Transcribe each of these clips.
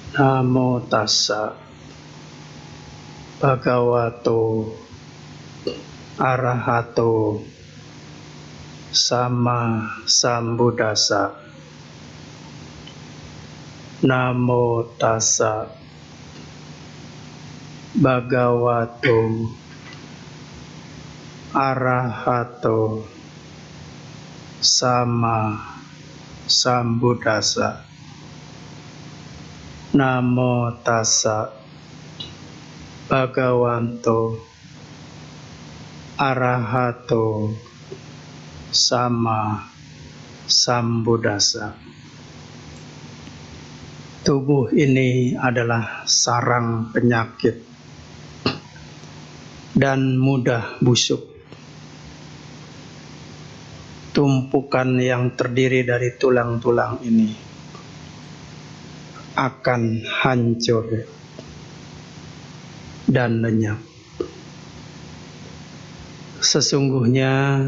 Namo tassa bhagavato arahato sama sambuddhassa. Namo tassa bhagavato arahato sama sambuddhassa. Namo tassa bhagavato arahato sama sambuddhassa. Tubuh ini adalah sarang penyakit dan mudah busuk. Tumpukan yang terdiri dari tulang-tulang ini akan hancur dan lenyap. Sesungguhnya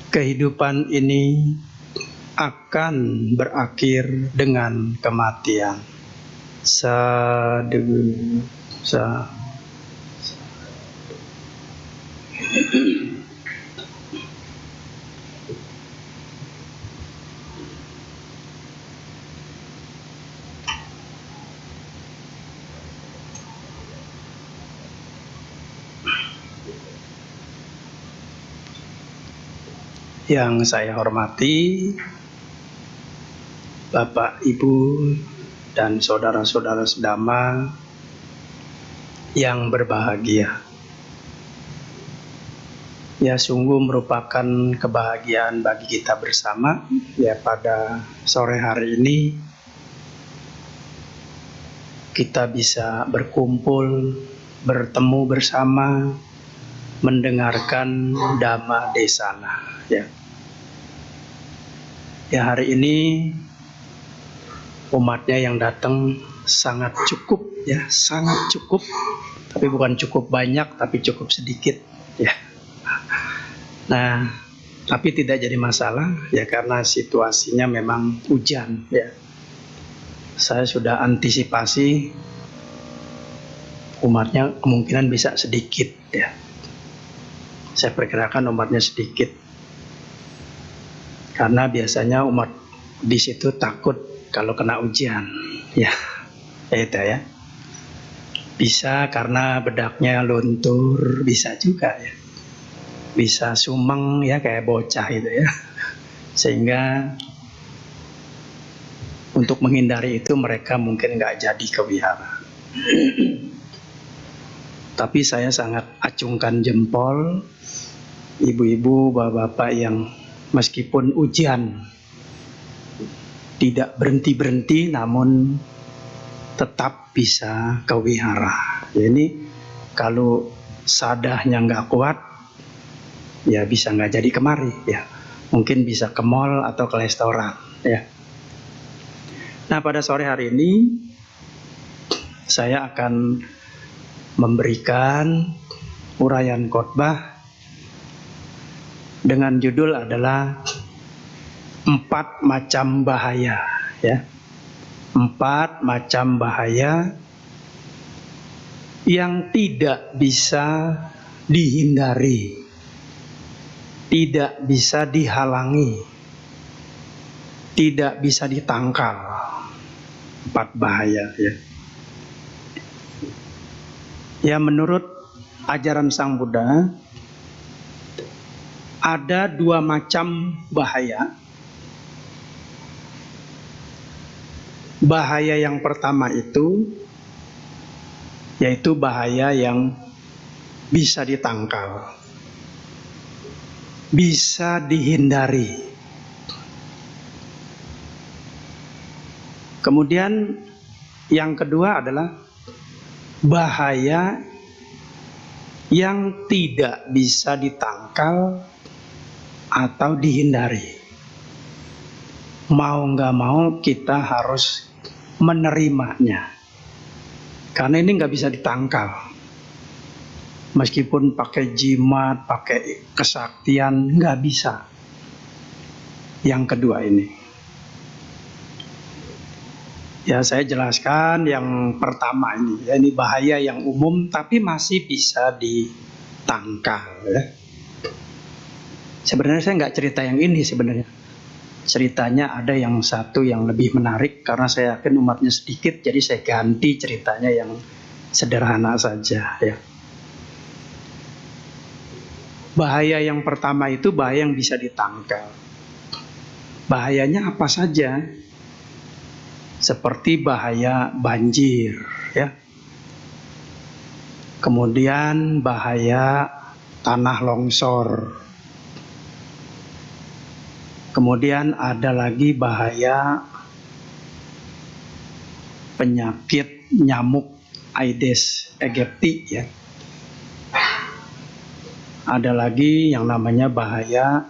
kehidupan ini akan berakhir dengan kematian. Sadhu, sadhu. Yang saya hormati Bapak, Ibu, dan saudara-saudara sedama yang berbahagia. Ya, sungguh merupakan kebahagiaan bagi kita bersama ya pada sore hari ini kita bisa berkumpul, bertemu bersama, mendengarkan Dhamma Desana. Ya, hari ini umatnya yang datang sangat cukup ya, sangat cukup. Tapi bukan cukup banyak, tapi cukup sedikit ya. Nah, tapi tidak jadi masalah ya karena situasinya memang hujan ya. Saya sudah antisipasi umatnya kemungkinan bisa sedikit ya. Saya perkirakan umatnya sedikit. Karena biasanya umat di situ takut kalau kena hujan, ya itu ya. Bisa karena bedaknya luntur, bisa juga ya. Bisa sumeng ya kayak bocah itu ya. Sehingga untuk menghindari itu mereka mungkin nggak jadi ke wihara. Tapi saya sangat acungkan jempol ibu-ibu, bapak-bapak yang meskipun hujan tidak berhenti-berhenti namun tetap bisa ke wihara. Ya, ini kalau sadahnya nggak kuat ya bisa nggak jadi kemari ya. Mungkin bisa ke mall atau ke restoran ya. Nah, pada sore hari ini saya akan memberikan uraian khotbah dengan judul adalah 4 macam bahaya ya. 4 macam bahaya yang tidak bisa dihindari, tidak bisa dihalangi, tidak bisa ditangkal. 4 bahaya ya. Ya, menurut ajaran Sang Buddha ada 2 macam bahaya. Bahaya yang pertama itu yaitu bahaya yang bisa ditangkal, bisa dihindari. Kemudian yang kedua adalah bahaya yang tidak bisa ditangkal atau dihindari. Mau nggak mau kita harus menerimanya. Karena ini nggak bisa ditangkal. Meskipun pakai jimat, pakai kesaktian, nggak bisa. Yang kedua ini. Ya, saya jelaskan yang pertama ini. Ya, ini bahaya yang umum tapi masih bisa ditangkal. Ya. Sebenarnya saya nggak cerita yang ini sebenarnya. Ceritanya ada yang satu yang lebih menarik karena saya yakin umatnya sedikit, jadi saya ganti ceritanya yang sederhana saja. Ya. Bahaya yang pertama itu bahaya yang bisa ditangkal. Bahayanya apa saja? Seperti bahaya banjir, ya. Kemudian bahaya tanah longsor. Kemudian ada lagi bahaya penyakit nyamuk Aedes aegypti, ya. Ada lagi yang namanya bahaya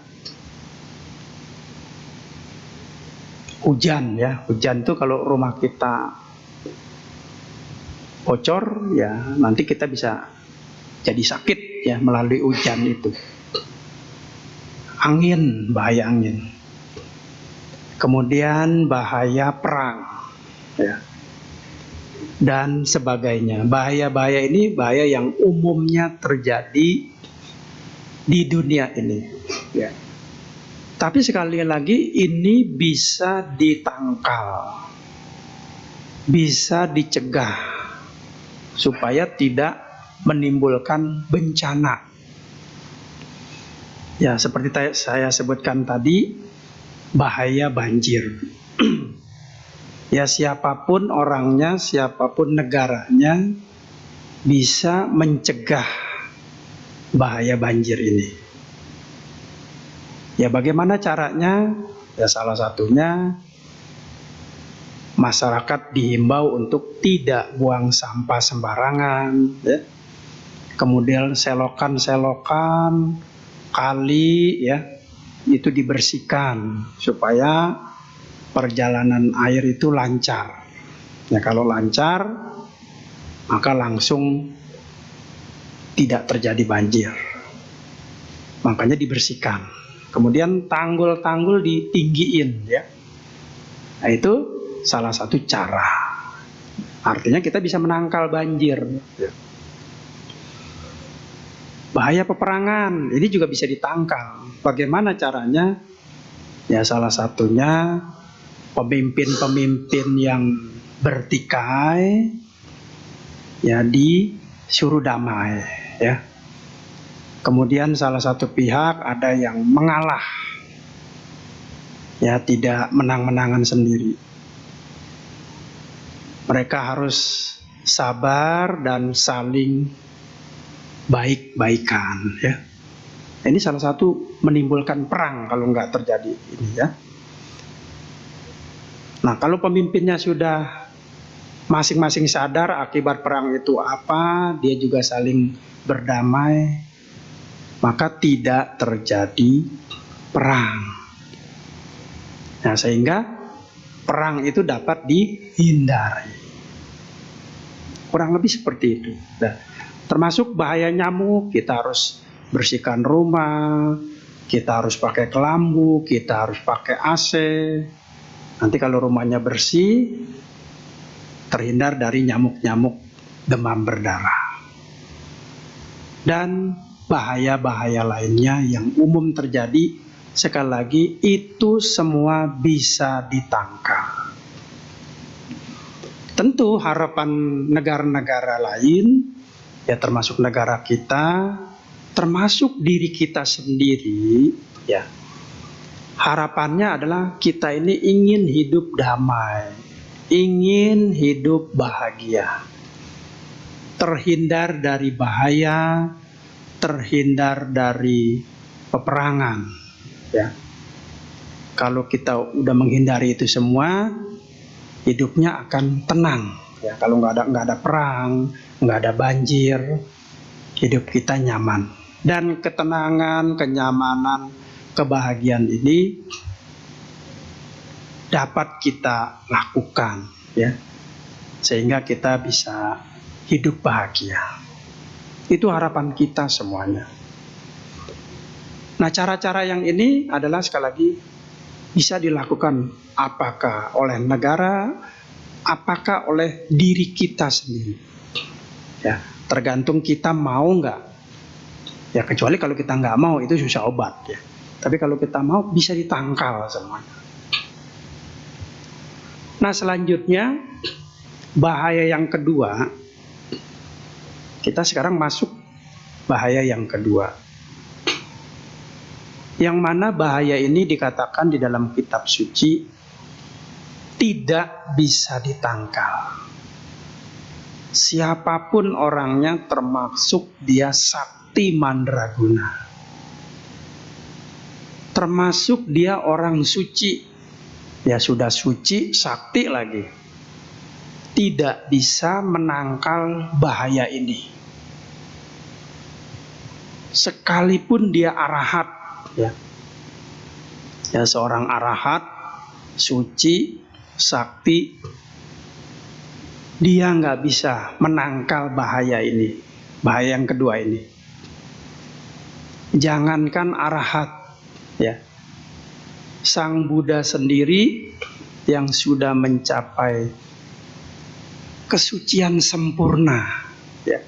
hujan, ya. Hujan tuh kalau rumah kita bocor, ya nanti kita bisa jadi sakit, ya, melalui hujan itu. Angin, bahaya angin. Kemudian bahaya perang, ya, dan sebagainya. Bahaya-bahaya ini bahaya yang umumnya terjadi di dunia ini, ya. Tapi sekali lagi ini bisa ditangkal, bisa dicegah supaya tidak menimbulkan bencana. Ya, seperti saya sebutkan tadi, bahaya banjir. Ya, siapapun orangnya, siapapun negaranya bisa mencegah bahaya banjir ini. Ya, bagaimana caranya? Ya, salah satunya masyarakat dihimbau untuk tidak buang sampah sembarangan, ya. Kemudian selokan-selokan, kali, ya, itu dibersihkan supaya perjalanan air itu lancar. Ya, kalau lancar, maka langsung tidak terjadi banjir. Makanya dibersihkan. Kemudian tanggul-tanggul ditinggiin, ya. Nah, itu salah satu cara. Artinya kita bisa menangkal banjir. Ya. Bahaya peperangan, ini juga bisa ditangkal. Bagaimana caranya? Ya, salah satunya pemimpin-pemimpin yang bertikai, ya, disuruh damai, ya. Kemudian salah satu pihak ada yang mengalah, ya, tidak menang-menangan sendiri. Mereka harus sabar dan saling baik-baikan, ya. Ini salah satu menimbulkan perang kalau nggak terjadi ini, ya. Nah, kalau pemimpinnya sudah masing-masing sadar akibat perang itu apa, dia juga saling berdamai, maka tidak terjadi perang. Nah, sehingga perang itu dapat dihindari. Kurang lebih seperti itu. Nah, termasuk bahaya nyamuk, kita harus bersihkan rumah, kita harus pakai kelambu, kita harus pakai AC. Nanti kalau rumahnya bersih, terhindar dari nyamuk-nyamuk demam berdarah. Dan bahaya-bahaya lainnya yang umum terjadi, sekali lagi itu semua bisa ditangkal. Tentu harapan negara-negara lain, ya termasuk negara kita, termasuk diri kita sendiri, ya, harapannya adalah kita ini ingin hidup damai, ingin hidup bahagia, terhindar dari bahaya, terhindar dari peperangan, ya. Kalau kita udah menghindari itu semua, hidupnya akan tenang, ya. Kalau nggak ada perang, nggak ada banjir, hidup kita nyaman. Dan ketenangan, kenyamanan, kebahagiaan ini dapat kita lakukan, ya, sehingga kita bisa hidup bahagia. Itu harapan kita semuanya. Nah, cara-cara yang ini adalah sekali lagi bisa dilakukan apakah oleh negara, apakah oleh diri kita sendiri. Ya, tergantung kita mau nggak. Ya, kecuali kalau kita nggak mau itu susah obat ya. Tapi kalau kita mau bisa ditangkal semuanya. Nah, selanjutnya bahaya yang kedua, kita sekarang masuk bahaya yang kedua. Yang mana bahaya ini dikatakan di dalam kitab suci tidak bisa ditangkal. Siapapun orangnya, termasuk dia sakti mandraguna, termasuk dia orang suci, ya sudah suci, sakti lagi, tidak bisa menangkal bahaya ini. Sekalipun dia arahat, ya seorang arahat, suci, sakti, dia nggak bisa menangkal bahaya ini, bahaya yang kedua ini. Jangankan arahat, ya, Sang Buddha sendiri yang sudah mencapai kesucian sempurna, ya,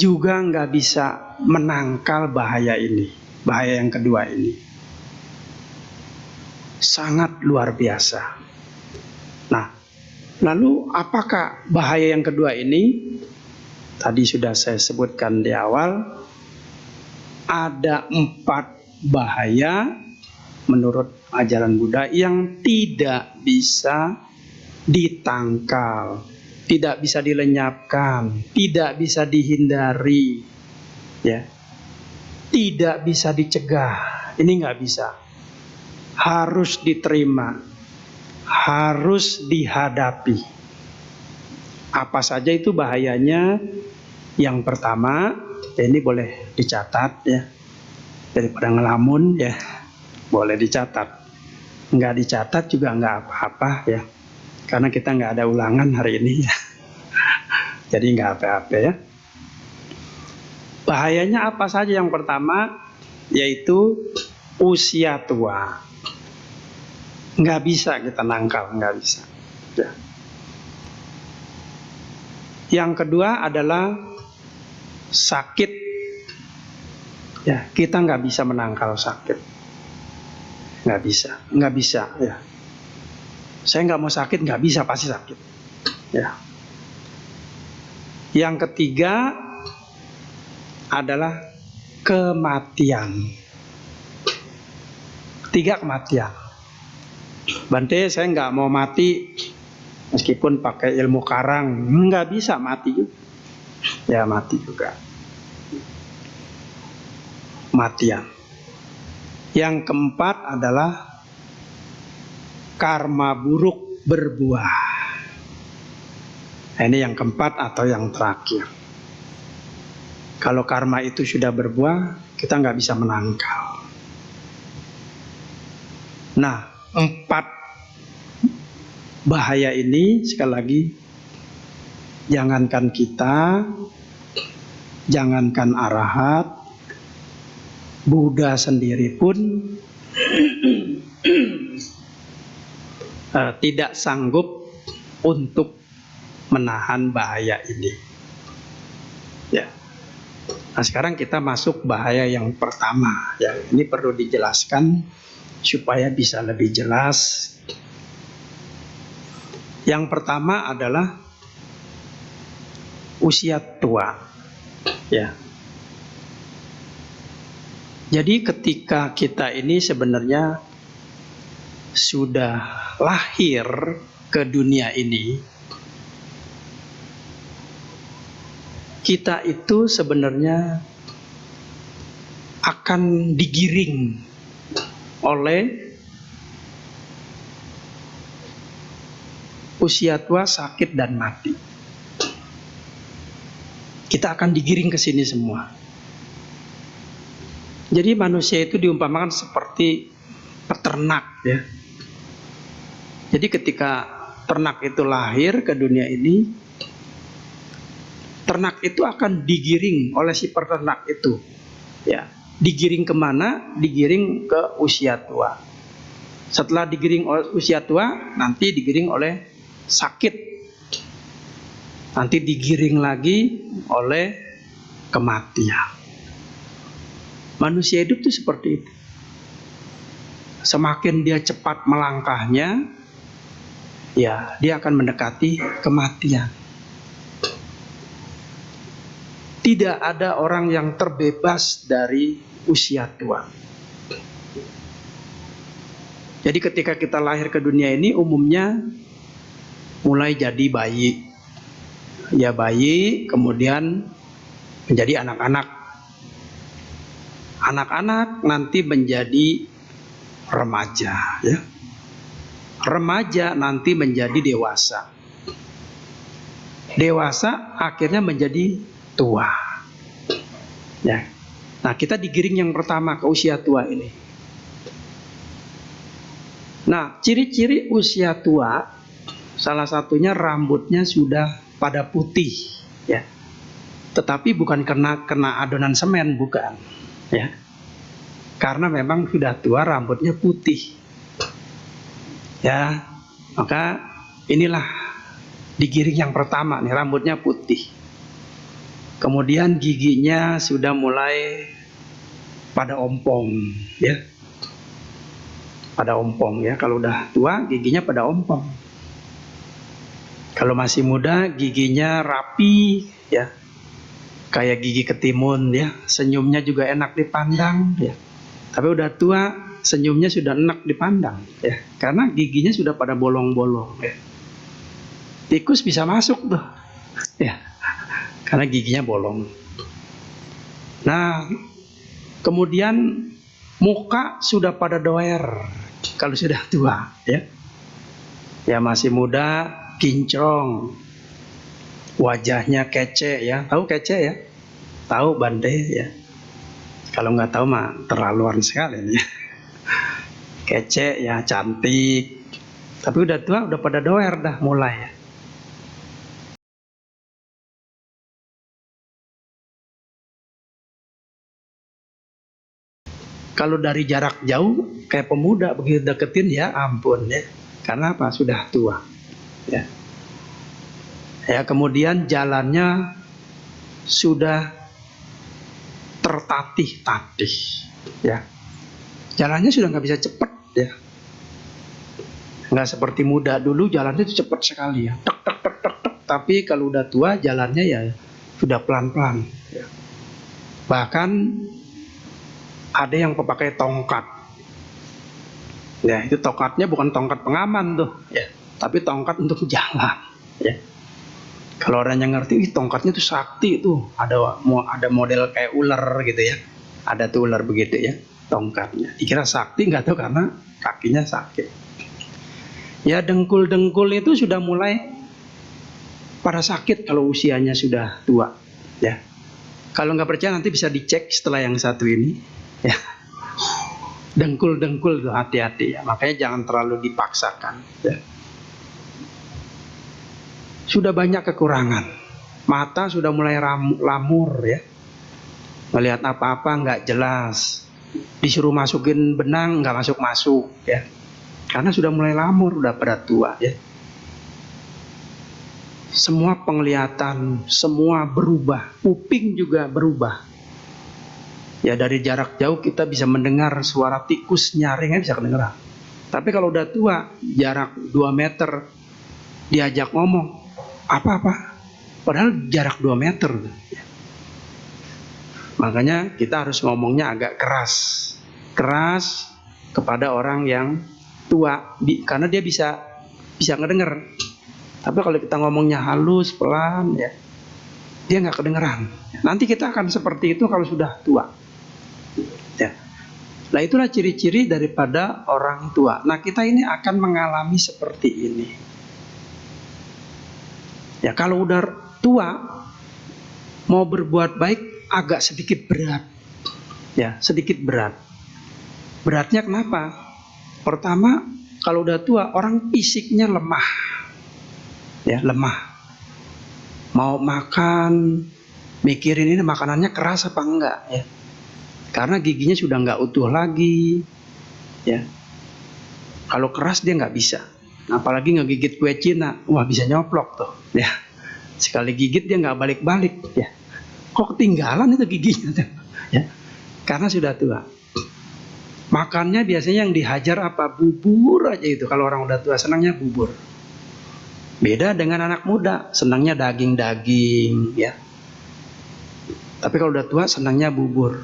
juga nggak bisa menangkal bahaya ini, bahaya yang kedua ini. Sangat luar biasa. Nah, lalu apakah bahaya yang kedua ini? Tadi sudah saya sebutkan di awal, ada 4 bahaya menurut ajaran Buddha yang tidak bisa ditangkal, tidak bisa dilenyapkan, tidak bisa dihindari, ya, tidak bisa dicegah. Ini nggak bisa, harus diterima, harus dihadapi. Apa saja itu bahayanya? Yang pertama, ya ini boleh dicatat ya, daripada ngelamun ya, boleh dicatat. Nggak dicatat juga nggak apa-apa ya, karena kita nggak ada ulangan hari ini ya. Jadi nggak apa-apa ya. Bahayanya apa saja? Yang pertama yaitu usia tua. Nggak bisa kita nangkal, nggak bisa ya. Yang kedua adalah sakit, ya, kita nggak bisa menangkal sakit, nggak bisa ya. Saya nggak mau sakit, nggak bisa, pasti sakit ya. Yang ketiga adalah kematian. 3 kematian. Bante, saya nggak mau mati meskipun pakai ilmu karang, nggak bisa mati juga. Ya mati juga. Matian. Yang keempat adalah karma buruk berbuah. Nah, ini yang keempat atau yang terakhir. Kalau karma itu sudah berbuah, kita nggak bisa menangkal. Nah, 4 bahaya ini sekali lagi, jangankan kita, jangankan arahat, Buddha sendiri pun tidak sanggup untuk menahan bahaya ini. Ya. Nah, sekarang kita masuk bahaya yang pertama. Ya, ini perlu dijelaskan supaya bisa lebih jelas. Yang pertama adalah usia tua. Ya. Jadi ketika kita ini sebenarnya sudah lahir ke dunia ini, kita itu sebenarnya akan digiring oleh usia tua, sakit, dan mati. Kita akan digiring ke sini semua. Jadi manusia itu diumpamakan seperti peternak ya. Jadi ketika ternak itu lahir ke dunia ini, ternak itu akan digiring oleh si peternak itu. Ya, digiring kemana? Digiring ke usia tua. Setelah digiring oleh usia tua, nanti digiring oleh sakit, nanti digiring lagi oleh kematian. Manusia hidup itu seperti itu. Semakin dia cepat melangkahnya, ya dia akan mendekati kematian. Tidak ada orang yang terbebas dari usia tua. Jadi ketika kita lahir ke dunia ini umumnya mulai jadi bayi. Ya bayi, kemudian menjadi anak-anak. Anak-anak nanti menjadi remaja, ya. Remaja nanti menjadi dewasa. Dewasa akhirnya menjadi tua. Ya. Nah, kita digiring yang pertama ke usia tua ini. Nah, ciri-ciri usia tua salah satunya rambutnya sudah pada putih, ya. Tetapi bukan kena adonan semen, bukan, ya. Karena memang sudah tua rambutnya putih. Ya, maka inilah digiring yang pertama nih, rambutnya putih. Kemudian giginya sudah mulai pada ompong, ya. Pada ompong, ya. Kalau udah tua giginya pada ompong. Kalau masih muda giginya rapi, ya. Kayak gigi ketimun, ya. Senyumnya juga enak dipandang, ya. Tapi udah tua senyumnya sudah enak dipandang, ya. Karena giginya sudah pada bolong-bolong, ya. Tikus bisa masuk tuh, ya. Karena giginya bolong. Nah, kemudian muka sudah pada doer kalau sudah tua, ya. Ya masih muda kinclong, wajahnya kece, ya. Tahu kece, ya? Tahu Bante, ya. Kalau nggak tahu mah terlaluan sekali, ya. Kece, ya, cantik. Tapi udah tua udah pada doer dah mulai, ya. Kalau dari jarak jauh kayak pemuda, begitu deketin ya ampun, ya. Karena apa? Sudah tua, ya. Ya, kemudian jalannya sudah tertatih-tatih, ya. Jalannya sudah nggak bisa cepet, ya. Nggak seperti muda dulu jalannya itu cepet sekali, ya. Tek tek tek tek tek. Tapi kalau udah tua jalannya ya sudah pelan-pelan, ya. Bahkan ada yang pakai tongkat. Ya, itu tongkatnya bukan tongkat pengaman tuh, ya. Tapi tongkat untuk jalan, ya. Kalau orang yang ngerti, tongkatnya tuh sakti tuh. Ada model kayak ular gitu, ya. Ada tuh ular begitu, ya. Tongkatnya. Dikira sakti, nggak tahu karena kakinya sakit. Ya, dengkul-dengkul itu sudah mulai pada sakit kalau usianya sudah tua, ya. Kalau nggak percaya nanti bisa dicek setelah yang satu ini, ya. Dengkul-dengkul tuh hati-hati, ya. Makanya jangan terlalu dipaksakan, ya. Sudah banyak kekurangan. Mata sudah mulai lamur, ya. Melihat apa-apa nggak jelas. Disuruh masukin benang nggak masuk-masuk, ya. Karena sudah mulai lamur, udah pada tua, ya. Semua penglihatan, semua berubah. Kuping juga berubah. Ya, dari jarak jauh kita bisa mendengar suara tikus nyaring, bisa kedengeran. Tapi kalau udah tua, jarak 2 meter diajak ngomong, apa-apa. Padahal jarak 2 meter. Makanya kita harus ngomongnya agak keras. Keras kepada orang yang tua, karena dia bisa ngedenger. Tapi kalau kita ngomongnya halus, pelan, ya, dia nggak kedengeran. Nanti kita akan seperti itu kalau sudah tua, ya. Nah, itulah ciri-ciri daripada orang tua. Nah, kita ini akan mengalami seperti ini. Ya, kalau udah tua, mau berbuat baik agak sedikit berat, ya, sedikit berat. Beratnya kenapa? Pertama, kalau udah tua orang fisiknya lemah, ya, lemah. Mau makan, mikirin ini makanannya keras apa enggak, ya. Karena giginya sudah enggak utuh lagi, ya. Kalau keras dia nggak bisa. Apalagi ngegigit kue Cina, wah bisa nyoplok tuh. Ya, sekali gigit dia nggak balik-balik. Ya, kok ketinggalan itu giginya tuh. Ya, karena sudah tua. Makannya biasanya yang dihajar apa? Bubur aja itu. Kalau orang udah tua senangnya bubur. Beda dengan anak muda, senangnya daging-daging, ya. Tapi kalau udah tua senangnya bubur.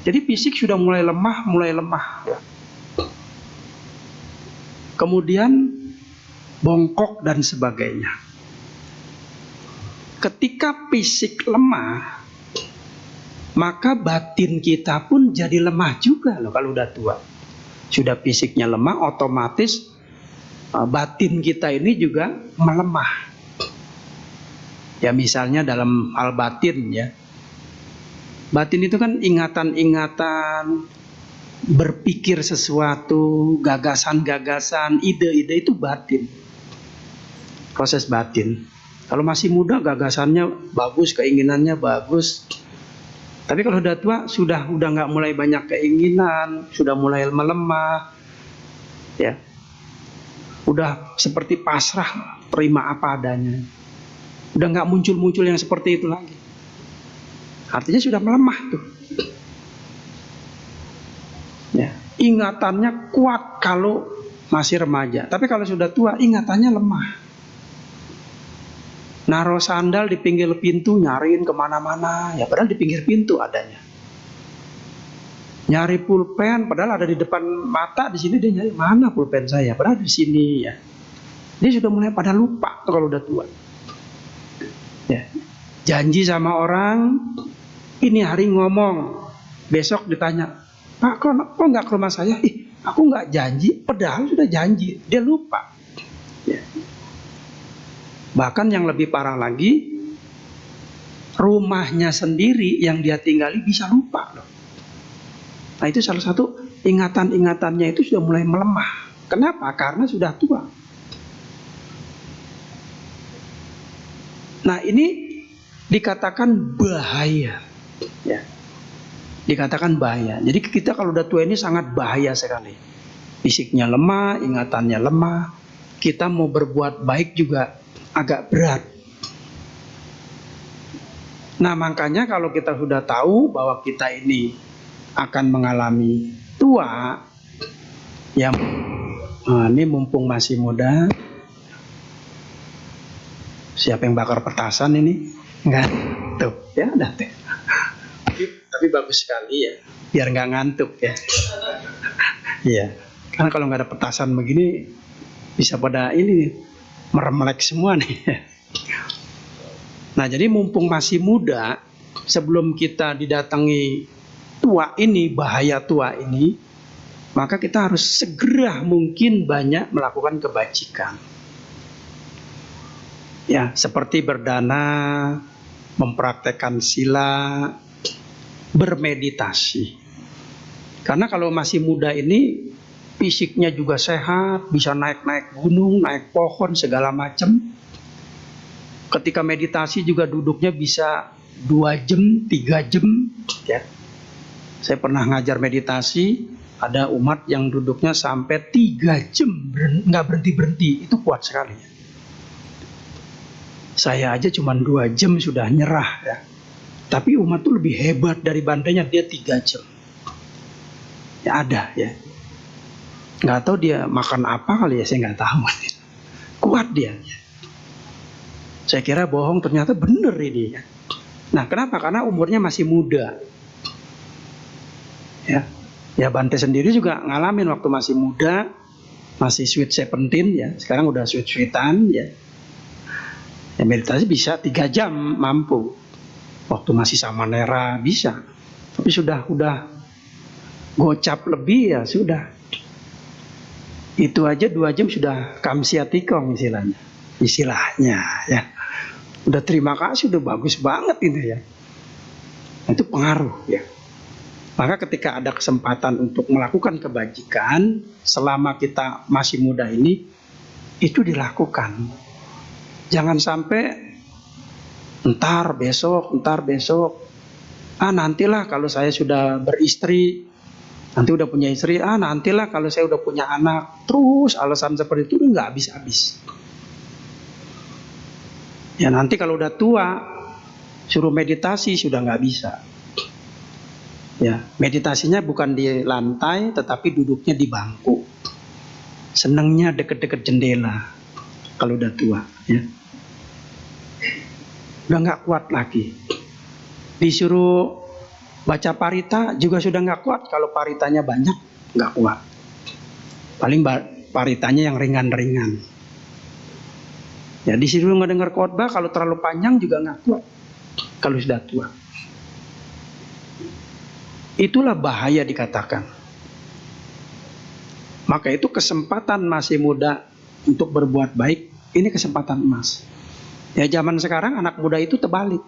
Jadi fisik sudah mulai lemah. Ya. Kemudian bongkok dan sebagainya. Ketika fisik lemah, maka batin kita pun jadi lemah juga loh kalau udah tua. Sudah fisiknya lemah, otomatis batin kita ini juga melemah. Ya misalnya dalam hal batin ya. Batin itu kan ingatan-ingatan, berpikir sesuatu, gagasan-gagasan, ide-ide itu batin. Proses batin. Kalau masih muda gagasannya bagus, keinginannya bagus. Tapi kalau udah tua sudah nggak mulai banyak keinginan, sudah mulai melemah, ya, udah seperti pasrah, terima apa adanya, udah nggak muncul yang seperti itu lagi. Artinya sudah melemah tuh. Ya, ingatannya kuat kalau masih remaja, tapi kalau sudah tua ingatannya lemah. Naruh sandal di pinggir pintu nyariin kemana-mana, ya padahal di pinggir pintu adanya. Nyari pulpen, padahal ada di depan mata, di sini dia nyari mana pulpen saya, padahal di sini ya. Dia sudah mulai pada lupa kalau udah tua. Ya. Janji sama orang, ini hari ngomong, besok ditanya, Pak kok nggak ke rumah saya? Aku nggak janji, padahal sudah janji, dia lupa. Ya. Bahkan yang lebih parah lagi, rumahnya sendiri yang dia tinggali bisa lupa loh. Nah itu salah satu ingatan-ingatannya itu sudah mulai melemah. Kenapa? Karena sudah tua. Nah ini dikatakan bahaya. Ya. Dikatakan bahaya. Jadi kita kalau udah tua ini sangat bahaya sekali. Fisiknya lemah, ingatannya lemah. Kita mau berbuat baik juga agak berat. Nah makanya kalau kita sudah tahu bahwa kita ini akan mengalami tua, ya ini mumpung masih muda, siapa yang bakar petasan ini? Enggak, tuh ya udah tuh. Tapi bagus sekali ya, biar nggak ngantuk ya. Iya, karena kalau nggak ada petasan begini bisa pada ini meremelek semua nih. Nah jadi mumpung masih muda, sebelum kita didatangi tua ini, bahaya tua ini, maka kita harus segera mungkin banyak melakukan kebajikan. Ya, seperti berdana, mempraktekkan sila, bermeditasi. Karena kalau masih muda ini fisiknya juga sehat, bisa naik-naik gunung, naik pohon, segala macam. Ketika meditasi juga duduknya bisa 2 jam, 3 jam. Ya. Saya pernah ngajar meditasi, ada umat yang duduknya sampai 3 jam, nggak berhenti-berhenti. Itu kuat sekali. Saya aja cuma 2 jam sudah nyerah. Ya. Tapi umat itu lebih hebat dari bantainya, dia 3 jam. Ya ada ya. Nggak tahu dia makan apa kali ya, saya nggak tahu. Kuat dia. Saya kira bohong, ternyata bener ini. Nah kenapa? Karena umurnya masih muda. Ya Bante sendiri juga ngalamin waktu masih muda, masih sweet 17 ya. Sekarang udah sweet-sweetan ya. Ya meditasi bisa 3 jam mampu. Waktu masih sama Nera bisa. Tapi sudah gocap lebih ya sudah. Itu aja 2 jam sudah kamsiatikong istilahnya ya. Udah terima kasih, udah bagus banget itu ya. Itu pengaruh ya. Maka ketika ada kesempatan untuk melakukan kebajikan selama kita masih muda ini, itu dilakukan. Jangan sampai entar besok. Nantilah kalau saya sudah beristri, Nanti udah punya istri, nantilah kalau saya udah punya anak. Terus alasan seperti itu nggak habis-habis. Ya nanti kalau udah tua, suruh meditasi sudah nggak bisa. Ya, meditasinya bukan di lantai, tetapi duduknya di bangku. Senangnya deket-deket jendela kalau udah tua. Ya. Udah nggak kuat lagi. Disuruh baca parita juga sudah nggak kuat. Kalau paritanya banyak, nggak kuat. Paling paritanya yang ringan-ringan. Ya disuruh ngedengar khotbah kalau terlalu panjang juga nggak kuat. Kalau sudah tua. Itulah bahaya dikatakan. Maka itu kesempatan masih muda untuk berbuat baik. Ini kesempatan emas. Ya zaman sekarang anak muda itu terbalik.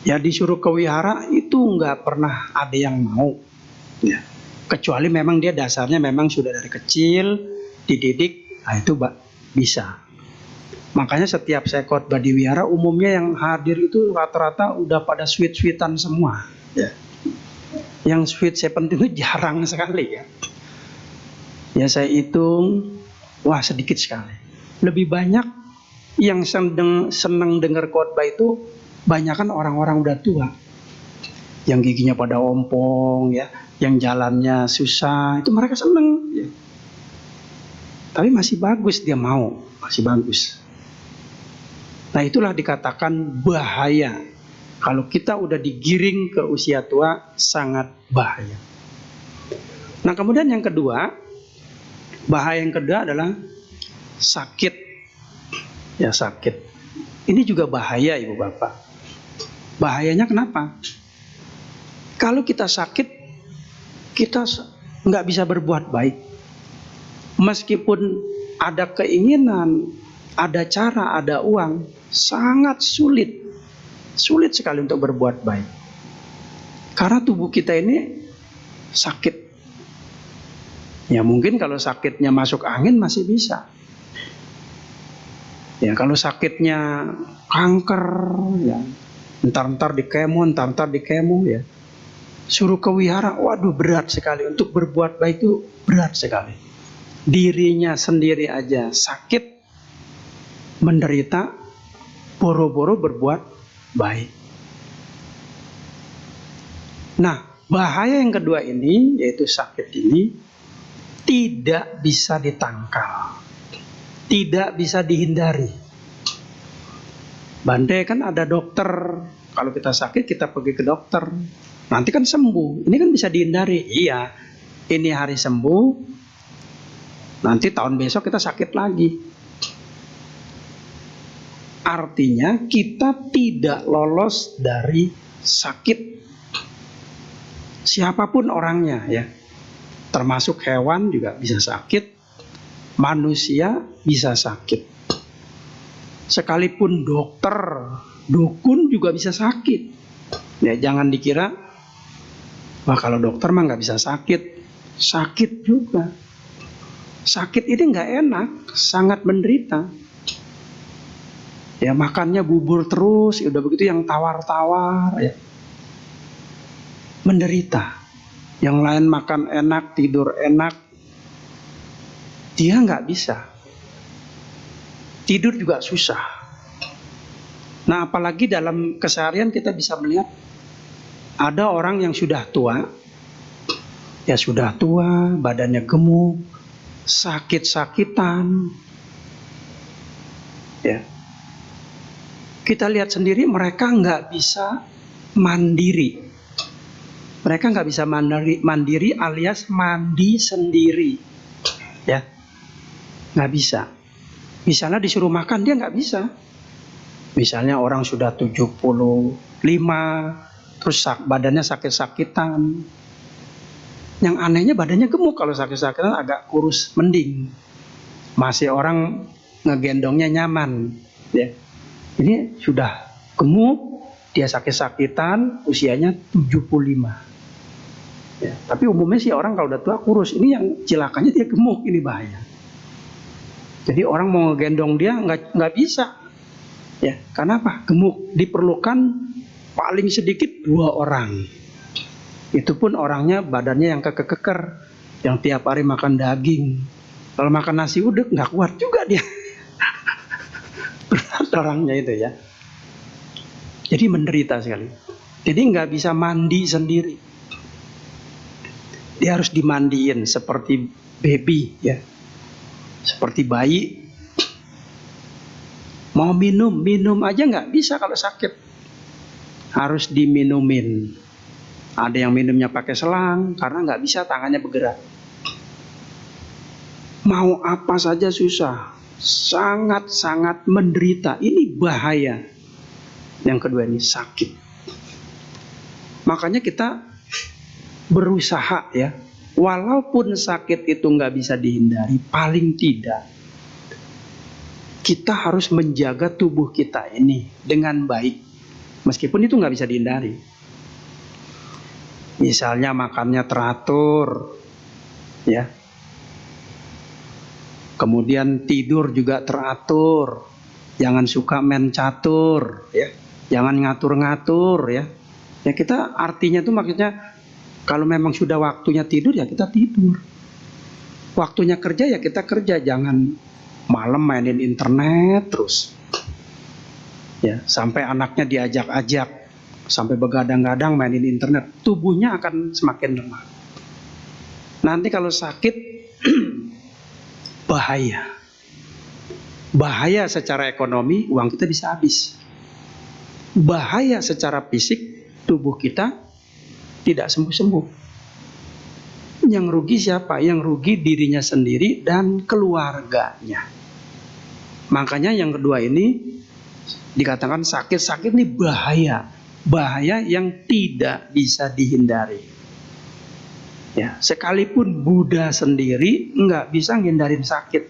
Ya disuruh ke wihara itu nggak pernah ada yang mau. Ya. Kecuali memang dia dasarnya memang sudah dari kecil dididik, itu bisa. Makanya setiap saya khotbah di wihara umumnya yang hadir itu rata-rata udah pada sweet-sweetan semua. Ya. Yang sweet 17 itu jarang sekali ya. Ya saya hitung, sedikit sekali. Lebih banyak yang seneng dengar khotbah itu banyakan orang-orang udah tua. Yang giginya pada ompong ya, yang jalannya susah, itu mereka seneng ya. Tapi masih bagus dia mau, masih bagus. Nah itulah dikatakan bahaya. Kalau kita udah digiring ke usia tua, sangat bahaya. Nah kemudian yang kedua, bahaya yang kedua adalah sakit. Ya sakit. Ini juga bahaya ibu bapak. Bahayanya kenapa? Kalau kita sakit, kita nggak bisa berbuat baik. Meskipun ada keinginan, ada cara, ada uang, sangat sulit sekali untuk berbuat baik. Karena tubuh kita ini sakit. Ya mungkin kalau sakitnya masuk angin masih bisa. Ya kalau sakitnya kanker, ya entar di kemo, ya. Suruh ke wihara, waduh berat sekali. Untuk berbuat baik itu berat sekali. Dirinya sendiri aja sakit, menderita, boro-boro berbuat baik. Nah, bahaya yang kedua ini, yaitu sakit ini, tidak bisa ditangkal. Tidak bisa dihindari. Bante kan ada dokter, kalau kita sakit kita pergi ke dokter. Nanti kan sembuh, ini kan bisa dihindari. Iya, ini hari sembuh, nanti tahun besok kita sakit lagi. Artinya kita tidak lolos dari sakit. Siapapun orangnya ya. Termasuk hewan juga bisa sakit. Manusia bisa sakit. Sekalipun dokter, dukun juga bisa sakit. Ya jangan dikira, kalau dokter mah nggak bisa sakit. Sakit juga. Sakit ini nggak enak, sangat menderita. Ya makannya bubur terus, udah begitu yang tawar-tawar ya. Menderita. Yang lain makan enak, tidur enak, dia nggak bisa. Tidur juga susah. Nah apalagi dalam keseharian kita bisa melihat ada orang yang sudah tua, ya sudah tua, badannya gemuk, sakit-sakitan, ya. Kita lihat sendiri mereka nggak bisa mandiri. Mereka nggak bisa mandiri alias mandi sendiri, ya, nggak bisa. Misalnya disuruh makan dia nggak bisa. Misalnya orang sudah 75, terus badannya sakit-sakitan. Yang anehnya badannya gemuk, kalau sakit-sakitan agak kurus mending. Masih orang ngegendongnya nyaman, ya. Ini sudah gemuk, dia sakit-sakitan, usianya 75. Ya, tapi umumnya sih orang kalau udah tua kurus. Ini yang cilakanya dia gemuk, ini bahaya. Jadi orang mau ngegendong dia nggak bisa. Ya, karena apa? Gemuk. Diperlukan paling sedikit 2 orang. Itu pun orangnya badannya yang keker, yang tiap hari makan daging. Kalau makan nasi uduk nggak kuat juga dia. Berat orangnya itu ya. Jadi menderita sekali. Jadi nggak bisa mandi sendiri. Dia harus dimandiin seperti baby ya. Seperti bayi. Mau minum aja nggak bisa kalau sakit. Harus diminumin. Ada yang minumnya pakai selang karena nggak bisa tangannya bergerak. Mau apa saja susah, sangat-sangat menderita. Ini bahaya. Yang kedua ini sakit. Makanya kita berusaha ya, walaupun sakit itu nggak bisa dihindari, paling tidak kita harus menjaga tubuh kita ini dengan baik, meskipun itu nggak bisa dihindari. Misalnya makannya teratur, ya. Kemudian tidur juga teratur. Jangan suka main catur, ya. Jangan ngatur-ngatur, ya. Ya kita artinya tuh maksudnya kalau memang sudah waktunya tidur ya kita tidur. Waktunya kerja ya kita kerja, jangan malam mainin internet terus. Ya, sampai anaknya diajak-ajak, sampai begadang-gadang mainin internet, tubuhnya akan semakin lemah. Nanti kalau sakit bahaya. Bahaya secara ekonomi, uang kita bisa habis. Bahaya secara fisik, tubuh kita tidak sembuh-sembuh. Yang rugi siapa? Yang rugi dirinya sendiri dan keluarganya. Makanya yang kedua ini dikatakan sakit ini bahaya. Bahaya yang tidak bisa dihindari. Ya, sekalipun Buddha sendiri nggak bisa ngindarin sakit,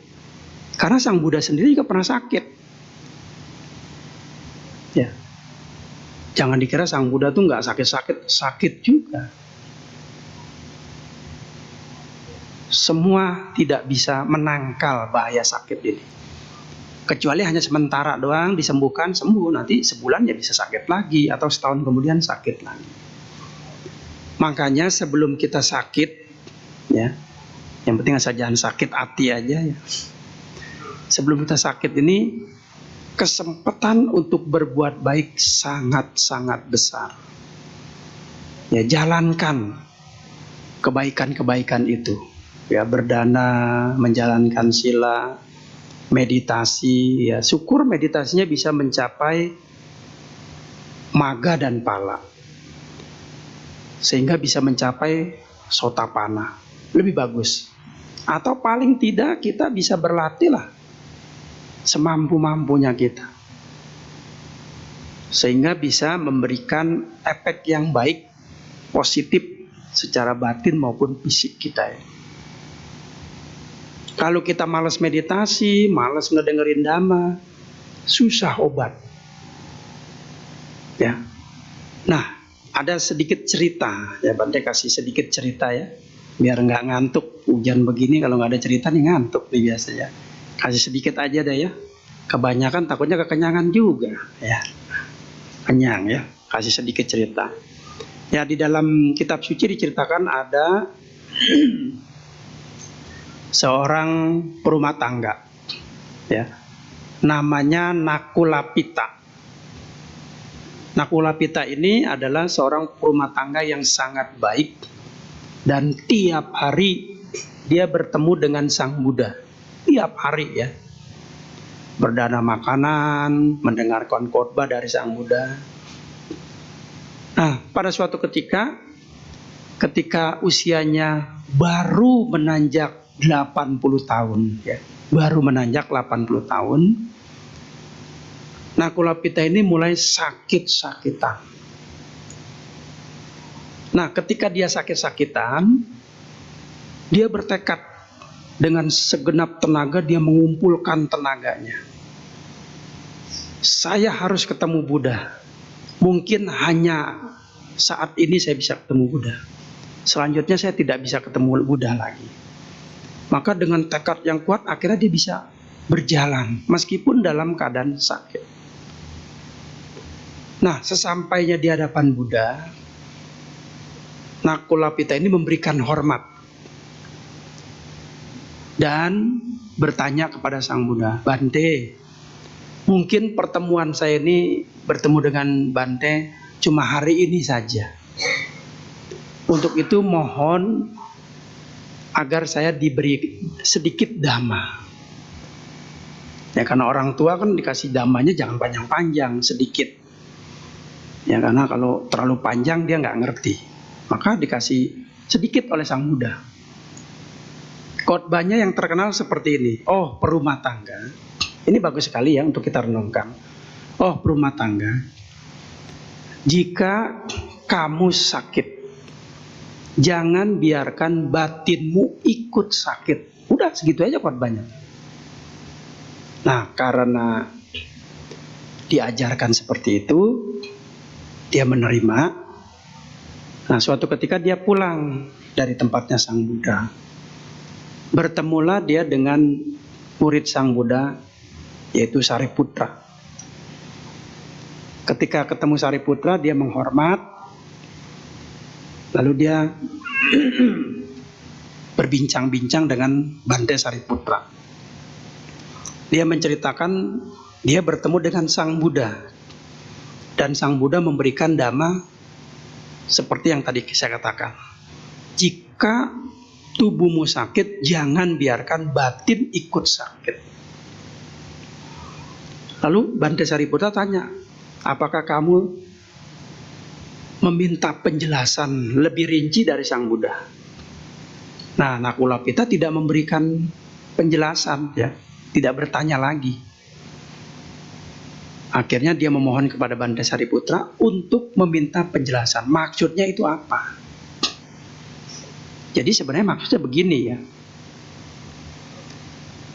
karena sang Buddha sendiri juga pernah sakit. Ya, jangan dikira sang Buddha tuh nggak sakit juga. Semua tidak bisa menangkal bahaya sakit ini. Kecuali hanya sementara doang, disembuhkan, sembuh, nanti sebulan ya bisa sakit lagi, atau setahun kemudian sakit lagi. Makanya sebelum kita sakit, ya, yang penting asal jangan sakit hati aja ya. Sebelum kita sakit ini, kesempatan untuk berbuat baik sangat-sangat besar. Ya, jalankan kebaikan-kebaikan itu. Ya, berdana, menjalankan sila, meditasi, ya, syukur meditasinya bisa mencapai maga dan pala. Sehingga bisa mencapai sotapana. Lebih bagus. Atau paling tidak kita bisa berlatih lah semampu-mampunya kita. Sehingga bisa memberikan efek yang baik, positif secara batin maupun fisik kita ya. Kalau kita malas meditasi, malas ngedengerin dhamma, susah obat. Ya. Nah, ada sedikit cerita, ya Bante kasih sedikit cerita ya, biar nggak ngantuk. Hujan begini kalau nggak ada cerita nih ngantuk nih biasanya. Kasih sedikit aja deh ya. Kebanyakan takutnya kekenyangan juga, ya. Kenyang ya. Kasih sedikit cerita. Ya, di dalam kitab suci diceritakan ada seorang perumah tangga, ya, namanya Nakulapita. Nakulapita ini adalah seorang perumah tangga yang sangat baik dan tiap hari dia bertemu dengan Sang Buddha. Tiap hari ya, berdana makanan, mendengarkan khotbah dari Sang Buddha. Nah, pada suatu ketika usianya baru menanjak 80 tahun ya. Baru menanjak 80 tahun. Nakulapita ini mulai sakit-sakitan. Nah, ketika dia sakit-sakitan, dia bertekad dengan segenap tenaga, dia mengumpulkan tenaganya. Saya harus ketemu Buddha. Mungkin hanya saat ini saya bisa ketemu Buddha. Selanjutnya saya tidak bisa ketemu Buddha lagi. Maka dengan tekad yang kuat akhirnya dia bisa berjalan meskipun dalam keadaan sakit. Nah, sesampainya di hadapan Buddha, Nakulapita ini memberikan hormat dan bertanya kepada Sang Buddha, Bante, mungkin pertemuan saya ini bertemu dengan Bante cuma hari ini saja. Untuk itu mohon agar saya diberi sedikit dhamma. Ya, karena orang tua kan dikasih dhammanya jangan panjang-panjang, sedikit. Ya, karena kalau terlalu panjang dia nggak ngerti. Maka dikasih sedikit oleh Sang Buddha. Khotbahnya yang terkenal seperti ini. Oh, perumah tangga. Ini bagus sekali ya untuk kita renungkan. Oh, perumah tangga. Jika kamu sakit, jangan biarkan batinmu ikut sakit. Udah segitu aja khotbahnya. Nah, karena diajarkan seperti itu, dia menerima. Nah, suatu ketika dia pulang dari tempatnya Sang Buddha. Bertemulah dia dengan murid Sang Buddha, yaitu Sariputra. Ketika ketemu Sariputra, dia menghormat. Lalu dia berbincang-bincang dengan Bante Sariputra. Dia menceritakan dia bertemu dengan Sang Buddha. Dan Sang Buddha memberikan dhamma seperti yang tadi saya katakan. Jika tubuhmu sakit, jangan biarkan batin ikut sakit. Lalu Bante Sariputra tanya, apakah kamu meminta penjelasan lebih rinci dari Sang Buddha? Nah, Nakulapita tidak memberikan penjelasan, ya, tidak bertanya lagi. Akhirnya dia memohon kepada Bante Sariputra untuk meminta penjelasan. Maksudnya itu apa? Jadi sebenarnya maksudnya begini ya.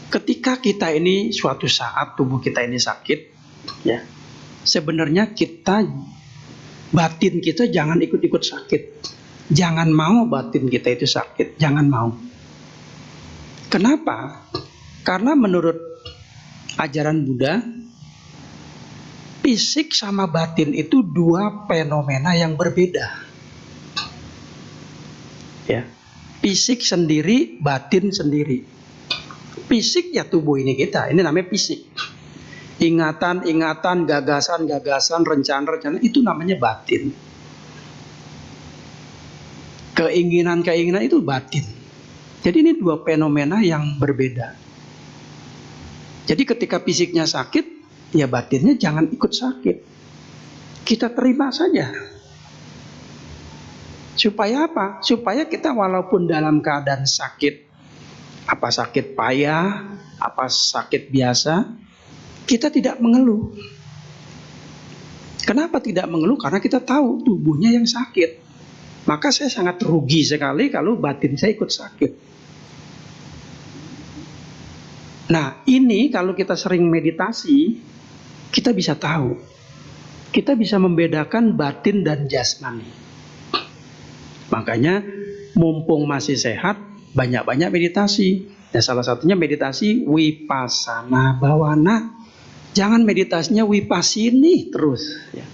Ketika kita ini suatu saat tubuh kita ini sakit, ya, sebenarnya batin kita jangan ikut-ikut sakit. Jangan mau batin kita itu sakit, jangan mau. Kenapa? Karena menurut ajaran Buddha, fisik sama batin itu dua fenomena yang berbeda. Ya. Fisik sendiri, batin sendiri. Fisik ya tubuh ini kita, ini namanya fisik. Ingatan-ingatan, gagasan-gagasan, rencana-rencana, itu namanya batin. Keinginan-keinginan itu batin. Jadi ini dua fenomena yang berbeda. Jadi ketika fisiknya sakit, ya batinnya jangan ikut sakit. Kita terima saja. Supaya apa? Supaya kita walaupun dalam keadaan sakit, apa sakit payah, apa sakit biasa, kita tidak mengeluh. Kenapa tidak mengeluh? Karena kita tahu tubuhnya yang sakit. Maka saya sangat rugi sekali kalau batin saya ikut sakit. Nah, ini kalau kita sering meditasi, kita bisa tahu. Kita bisa membedakan batin dan jasmani. Makanya mumpung masih sehat, banyak-banyak meditasi. Ya, salah satunya meditasi Vipassana Bhavana. Jangan meditasinya Vipassini terus. Ya.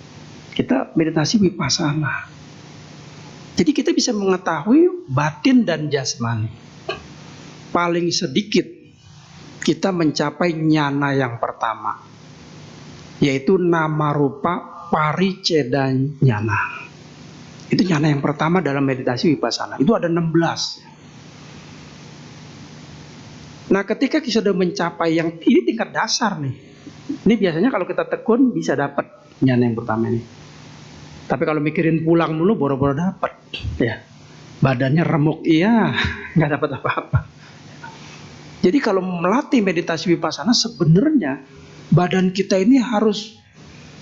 Kita meditasi Vipassana. Jadi kita bisa mengetahui batin dan jasmani. Paling sedikit kita mencapai nyana yang pertama, yaitu nama rupa pariceda nyana. Itu nyana yang pertama dalam meditasi Vipassana. Itu ada 16. Nah, ketika kita sudah mencapai yang ini tingkat dasar nih. Ini biasanya kalau kita tekun bisa dapat nyana yang pertama ini. Tapi kalau mikirin pulang mulu boro-boro dapat, ya. Badannya remuk, iya, nggak dapat apa-apa. Jadi kalau melatih meditasi Vipassana, sebenarnya badan kita ini harus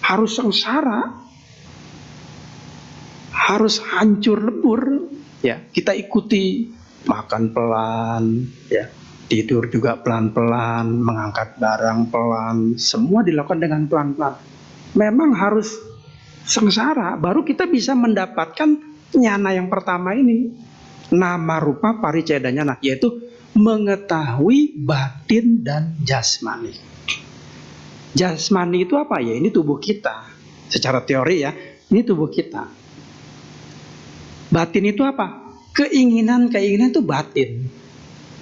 sengsara. Harus hancur lebur, ya. Kita ikuti makan pelan, ya, tidur juga pelan-pelan, mengangkat barang pelan, semua dilakukan dengan pelan-pelan. Memang harus sengsara, baru kita bisa mendapatkan nyana yang pertama ini, nama rupa pariceda nyana, yaitu mengetahui batin dan jasmani. Jasmani itu apa ya? Ini tubuh kita. Secara teori ya, ini tubuh kita. Batin itu apa? Keinginan itu batin.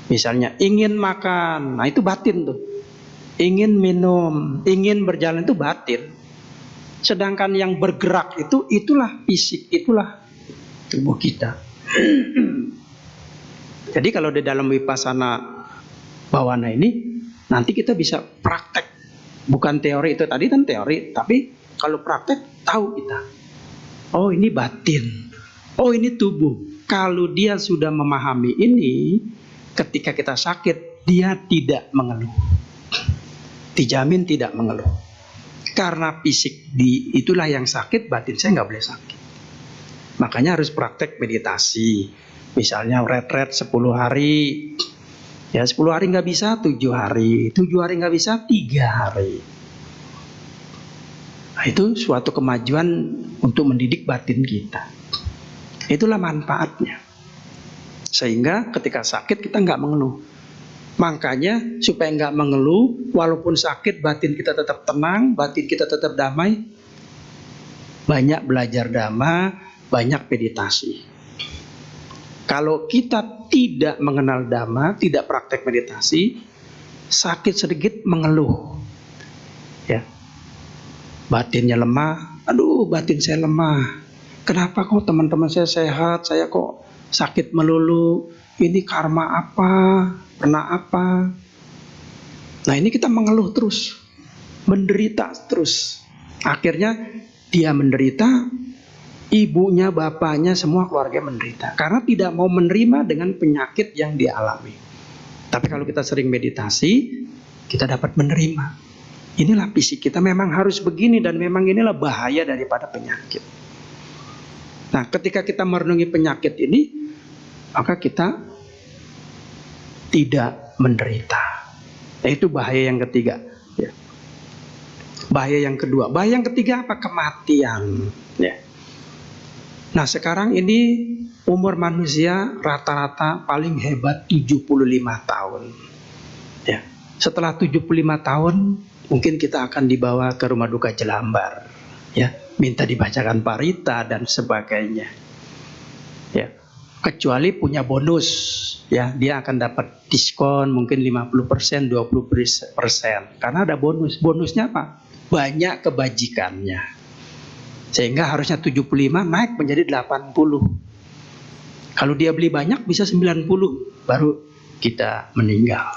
Misalnya ingin makan, nah itu batin tuh. Ingin minum, ingin berjalan itu batin. Sedangkan yang bergerak itulah fisik, itulah tubuh kita. Jadi kalau di dalam Vipassana Bhavana ini nanti kita bisa praktek, bukan teori itu tadi kan teori, tapi kalau praktek tahu kita. Oh ini batin, oh ini tubuh. Kalau dia sudah memahami ini, ketika kita sakit dia tidak mengeluh, dijamin tidak mengeluh. Karena fisik itulah yang sakit, batin saya nggak boleh sakit. Makanya harus praktek meditasi. Misalnya retret 10 hari. Ya 10 hari nggak bisa, 7 hari. 7 hari nggak bisa, 3 hari. Nah, itu suatu kemajuan untuk mendidik batin kita. Itulah manfaatnya. Sehingga ketika sakit kita nggak mengeluh. Makanya supaya nggak mengeluh, walaupun sakit batin kita tetap tenang, batin kita tetap damai. Banyak belajar dhamma, banyak meditasi. Kalau kita tidak mengenal dhamma, tidak praktek meditasi, sakit sedikit mengeluh. Ya. Batinnya lemah, aduh batin saya lemah. Kenapa kok teman-teman saya sehat, saya kok sakit melulu? Ini karma apa? Pernah apa? Nah ini kita mengeluh terus, menderita terus. Akhirnya dia menderita, ibunya, bapaknya, semua keluarga menderita. Karena tidak mau menerima dengan penyakit yang dia alami. Tapi kalau kita sering meditasi, kita dapat menerima. Inilah fisik kita memang harus begini dan memang inilah bahaya daripada penyakit. Nah ketika kita merenungi penyakit ini, maka kita tidak menderita. Nah, itu bahaya yang ketiga. Ya. Bahaya yang kedua. Bahaya yang ketiga apa? Kematian. Ya. Nah sekarang ini umur manusia rata-rata paling hebat 75 tahun. Ya. Setelah 75 tahun mungkin kita akan dibawa ke rumah duka Jelambar. Ya. Minta dibacakan parita dan sebagainya. Ya. Kecuali punya bonus, ya dia akan dapat diskon mungkin 50%, 20%, karena ada bonus. Bonusnya apa? Banyak kebajikannya. Sehingga harusnya 75 naik menjadi 80. Kalau dia beli banyak bisa 90, baru kita meninggal.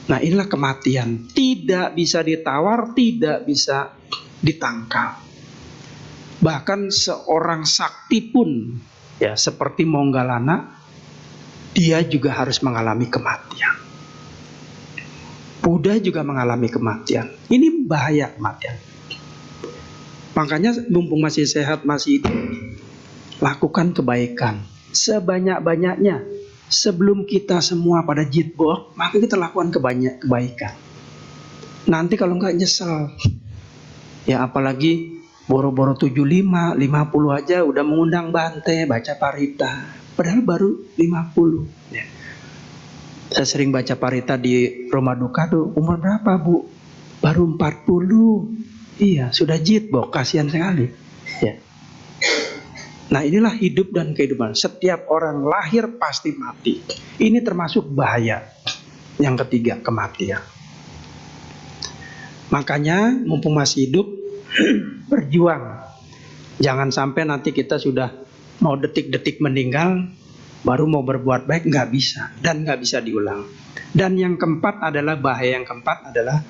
Nah inilah kematian, tidak bisa ditawar, tidak bisa ditangkal. Bahkan seorang sakti pun, ya seperti Moggallana, dia juga harus mengalami kematian. Buddha juga mengalami kematian. Ini bahaya kematian. Makanya mumpung masih sehat, masih hidup, lakukan kebaikan sebanyak-banyaknya. Sebelum kita semua pada jitbok, maka kita lakukan kebaikan. Nanti kalau nggak nyesel, ya apalagi boro-boro 75, 50 aja udah mengundang Bante baca parita. Padahal baru 50. Ya. Saya sering baca parita di rumah duka tuh, umur berapa Bu? Baru 40. Iya, sudah jitbok, kasihan sekali. Ya. Nah inilah hidup dan kehidupan. Setiap orang lahir pasti mati. Ini termasuk bahaya. Yang ketiga, kematian. Makanya mumpung masih hidup, berjuang. Jangan sampai nanti kita sudah mau detik-detik meninggal, baru mau berbuat baik, nggak bisa. Dan nggak bisa diulang. Dan yang keempat adalah, bahaya yang keempat adalah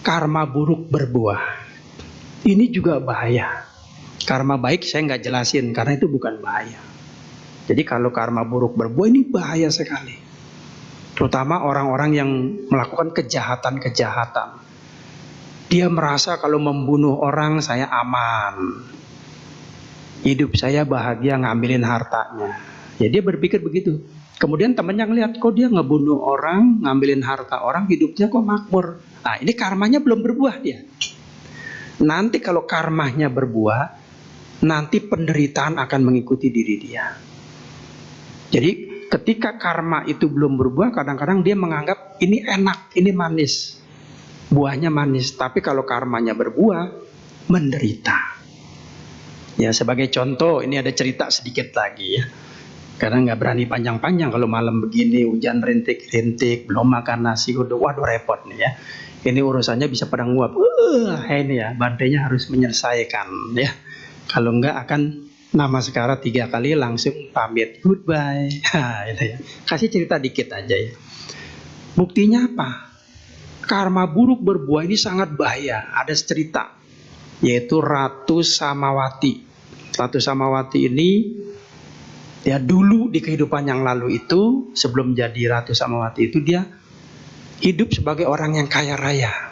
karma buruk berbuah. Ini juga bahaya. Karma baik saya nggak jelasin, karena itu bukan bahaya. Jadi kalau karma buruk berbuah ini bahaya sekali. Terutama orang-orang yang melakukan kejahatan-kejahatan. Dia merasa kalau membunuh orang saya aman, hidup saya bahagia ngambilin hartanya. Ya dia berpikir begitu. Kemudian temannya ngeliat, kok dia ngebunuh orang, ngambilin harta orang, hidupnya kok makmur. Nah ini karmanya belum berbuah dia. Nanti kalau karmanya berbuah, nanti penderitaan akan mengikuti diri dia. Jadi ketika karma itu belum berbuah, kadang-kadang dia menganggap ini enak, ini manis, buahnya manis. Tapi kalau karmanya berbuah, menderita. Ya sebagai contoh, ini ada cerita sedikit lagi ya. Karena nggak berani panjang-panjang kalau malam begini, hujan rintik-rintik, belum makan nasi, waduh repot nih ya. Ini urusannya bisa pada nguap. Ini ya, bantainya harus menyelesaikan ya. Kalau nggak akan nama sekarang 3 kali langsung pamit goodbye. Itu ya. Kasih cerita dikit aja ya. Buktinya apa? Karma buruk berbuah ini sangat bahaya. Ada cerita, yaitu Ratu Samawati. Ratu Samawati ini ya dulu di kehidupan yang lalu itu, sebelum jadi Ratu Samawati itu, dia hidup sebagai orang yang kaya raya.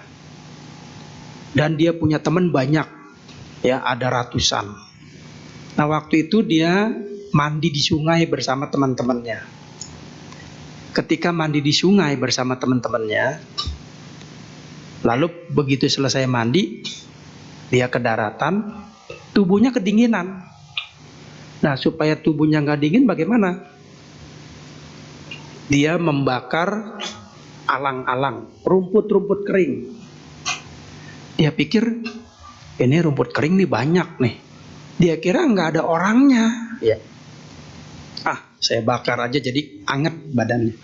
Dan dia punya teman banyak, ya ada ratusan. Nah waktu itu dia mandi di sungai bersama teman-temannya. Ketika mandi di sungai bersama teman-temannya, lalu begitu selesai mandi, dia ke daratan, tubuhnya kedinginan. Nah supaya tubuhnya nggak dingin bagaimana? Dia membakar alang-alang, rumput-rumput kering. Dia pikir ini rumput kering nih banyak nih. Dia kira nggak ada orangnya. Ya. Saya bakar aja jadi anget badannya.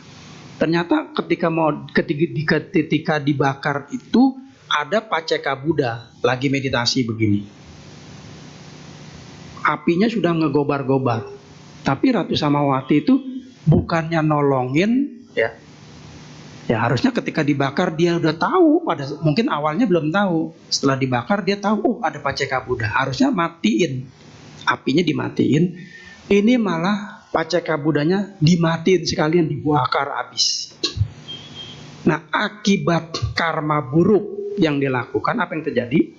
Ternyata ketika dibakar itu ada Paceka Buddha lagi meditasi begini. Apinya sudah ngegobar-gobar. Tapi Ratu Samawati itu bukannya nolongin ya. Ya harusnya ketika dibakar dia udah tahu, mungkin awalnya belum tahu. Setelah dibakar dia tahu, ada Paceka Buddha. Harusnya matiin. Apinya dimatiin. Ini malah Paceka Buddhanya dimatiin sekalian, dibakar habis. Nah, akibat karma buruk yang dilakukan, apa yang terjadi?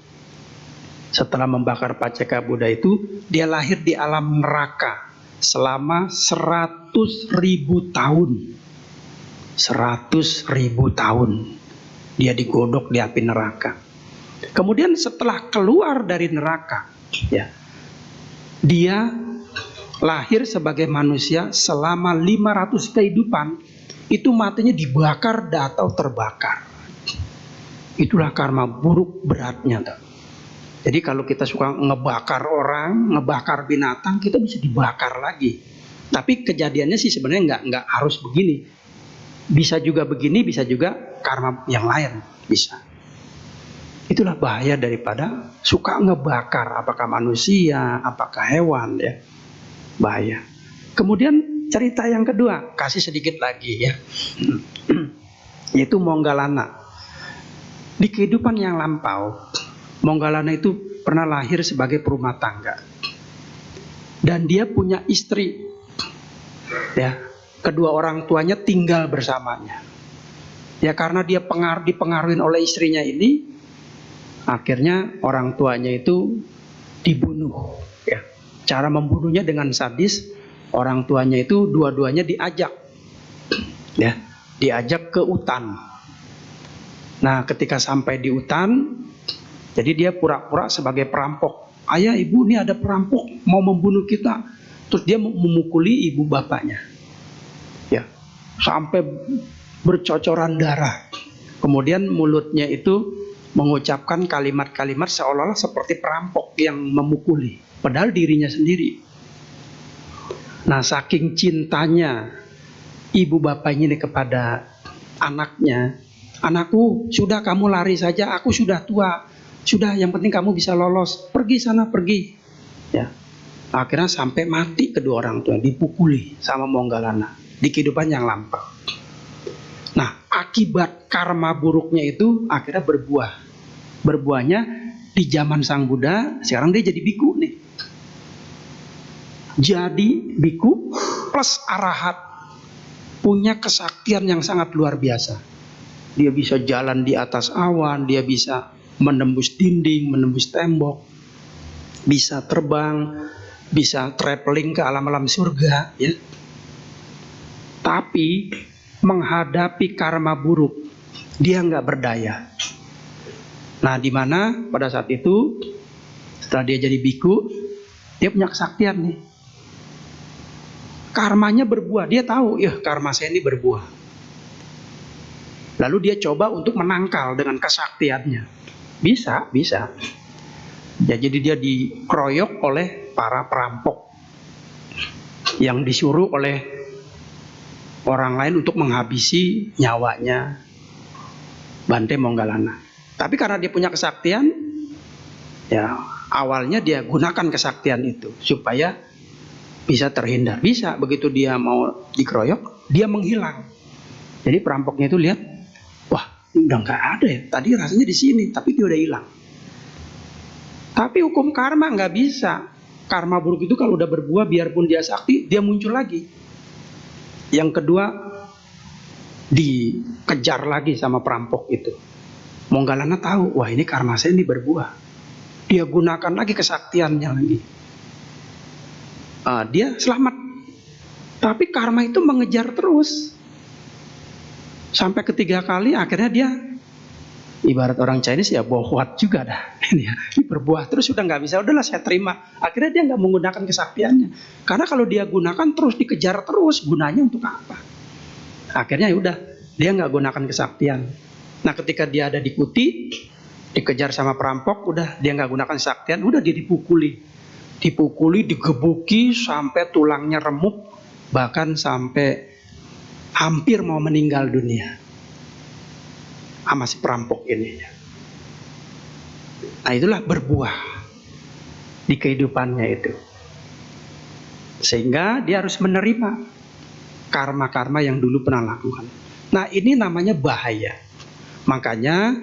Setelah membakar Paceka Buddha itu, dia lahir di alam neraka selama 100.000 tahun. 100.000 tahun dia digodok di api neraka. Kemudian setelah keluar dari neraka, ya, dia lahir sebagai manusia selama 500 kehidupan. Itu matinya dibakar atau terbakar. Itulah karma buruk beratnya. Jadi kalau kita suka ngebakar orang, ngebakar binatang, kita bisa dibakar lagi. Tapi kejadiannya sih sebenarnya nggak harus begini. Bisa juga begini, bisa juga karma yang lain bisa. Itulah bahaya daripada suka ngebakar, apakah manusia, apakah hewan ya. Bahaya. Kemudian cerita yang kedua, kasih sedikit lagi ya. Yaitu Moggallana. Di kehidupan yang lampau, Moggallana itu pernah lahir sebagai perumah tangga. Dan dia punya istri. Ya, kedua orang tuanya tinggal bersamanya. Ya karena dia dipengaruhi oleh istrinya ini, akhirnya orang tuanya itu dibunuh. Ya. Cara membunuhnya dengan sadis, orang tuanya itu dua-duanya diajak, ya, diajak ke hutan. Nah, ketika sampai di hutan, jadi dia pura-pura sebagai perampok. Ayah, ibu, ini ada perampok mau membunuh kita. Terus dia memukuli ibu bapaknya, ya, sampai bercocoran darah. Kemudian mulutnya itu mengucapkan kalimat-kalimat seolah-olah seperti perampok yang memukuli. Padahal dirinya sendiri. Nah, saking cintanya ibu bapaknya ini kepada anaknya, anakku, sudah kamu lari saja, aku sudah tua, sudah yang penting kamu bisa lolos, pergi sana pergi. Ya, akhirnya sampai mati kedua orang tua, dipukuli sama Moggallana di kehidupan yang lampau. Nah, akibat karma buruknya itu akhirnya berbuah. Berbuahnya di zaman Sang Buddha, sekarang dia jadi biku nih. Jadi biku plus arahat, punya kesaktian yang sangat luar biasa. Dia bisa jalan di atas awan, dia bisa menembus dinding, menembus tembok, bisa terbang, bisa traveling ke alam-alam surga, ya. Tapi menghadapi karma buruk, dia nggak berdaya. Nah, di mana pada saat itu setelah dia jadi biku, dia punya kesaktian nih. Karmanya berbuah, dia tahu, ya karma saya ini berbuah. Lalu dia coba untuk menangkal dengan kesaktiannya. Bisa. Ya, jadi dia dikeroyok oleh para perampok yang disuruh oleh orang lain untuk menghabisi nyawanya Bante Monggalana. Tapi karena dia punya kesaktian, ya awalnya dia gunakan kesaktian itu supaya bisa terhindar. Bisa, begitu dia mau dikeroyok, dia menghilang. Jadi perampoknya itu lihat, wah udah nggak ada ya, tadi rasanya di sini, tapi dia udah hilang. Tapi hukum karma nggak bisa. Karma buruk itu kalau udah berbuah, biarpun dia sakti, dia muncul lagi. Yang kedua, dikejar lagi sama perampok itu. Monggalana tahu, wah ini karma saya ini berbuah. Dia gunakan lagi kesaktiannya lagi. Dia selamat. Tapi karma itu mengejar terus. Sampai ketiga kali akhirnya dia, ibarat orang Chinese ya, bohwat juga dah. Ini berbuah terus, sudah nggak bisa, udahlah saya terima. Akhirnya dia nggak menggunakan kesaktiannya. Karena kalau dia gunakan terus, dikejar terus, gunanya untuk apa? Akhirnya ya udah, dia nggak gunakan kesaktian. Nah ketika dia ada di kuti, dikejar sama perampok, udah dia nggak gunakan kesaktian, udah dia dipukuli, digebuki sampai tulangnya remuk, bahkan sampai hampir mau meninggal dunia sama si perampok ini. Nah itulah berbuah di kehidupannya itu, sehingga dia harus menerima karma-karma yang dulu pernah lakukan. Nah ini namanya bahaya. Makanya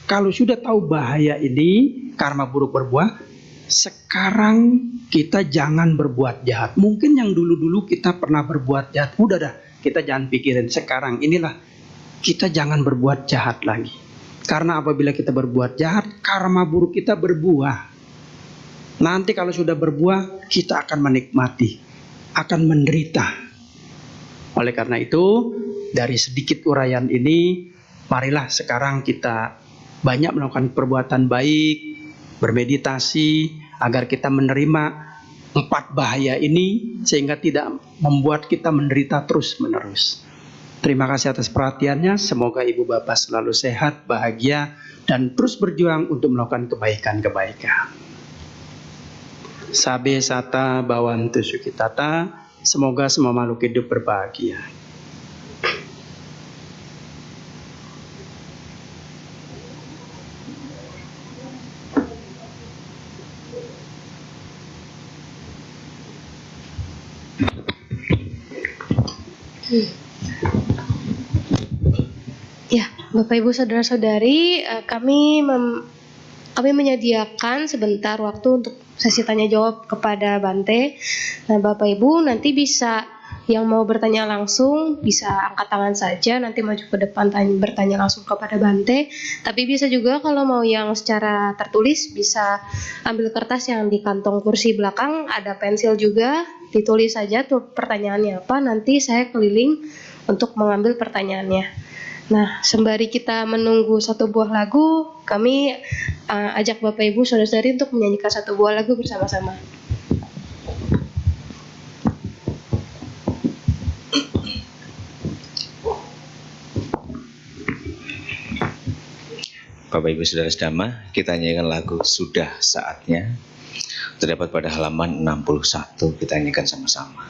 kalau sudah tahu bahaya ini, karma buruk berbuah, sekarang kita jangan berbuat jahat. Mungkin yang dulu-dulu kita pernah berbuat jahat, udah dah, kita jangan pikirin. Sekarang inilah kita jangan berbuat jahat lagi. Karena apabila kita berbuat jahat, karma buruk kita berbuah. Nanti kalau sudah berbuah, kita akan menikmati, akan menderita. Oleh karena itu, dari sedikit uraian ini, marilah sekarang kita banyak melakukan perbuatan baik, bermeditasi, agar kita menerima 4 bahaya ini, sehingga tidak membuat kita menderita terus-menerus. Terima kasih atas perhatiannya. Semoga Ibu Bapak selalu sehat, bahagia, dan terus berjuang untuk melakukan kebaikan-kebaikan. Sabe sata bawantu sukitata. Semoga semua makhluk hidup berbahagia. Ya, Bapak Ibu Saudara-saudari, kami menyediakan sebentar waktu untuk sesi tanya jawab kepada Bante. Nah, Bapak Ibu nanti bisa, yang mau bertanya langsung bisa angkat tangan saja, nanti maju ke depan bertanya langsung kepada Bante. Tapi bisa juga kalau mau yang secara tertulis, bisa ambil kertas yang di kantong kursi belakang, ada pensil juga, ditulis saja tuh pertanyaannya apa, nanti saya keliling untuk mengambil pertanyaannya. Nah, sembari kita menunggu satu buah lagu, kami ajak Bapak Ibu Saudara-saudari untuk menyanyikan satu buah lagu bersama-sama. Bapak Ibu Saudara Sedama, kita nyanyikan lagu Sudah Saatnya, terdapat pada halaman 61, kita nyanyikan sama-sama.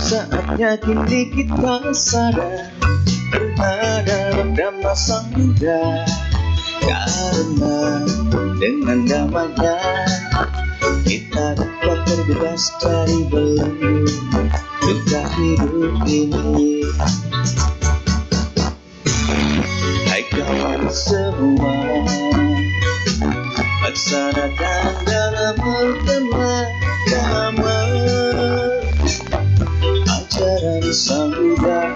Saatnya kini kita sadar terhadap masa muda, karena dengan damainya kita dapat terbebas dari belenggu duka hidup ini. Hai kawan semua, laksanakan dalam berteman damai ajaran Sang Buddha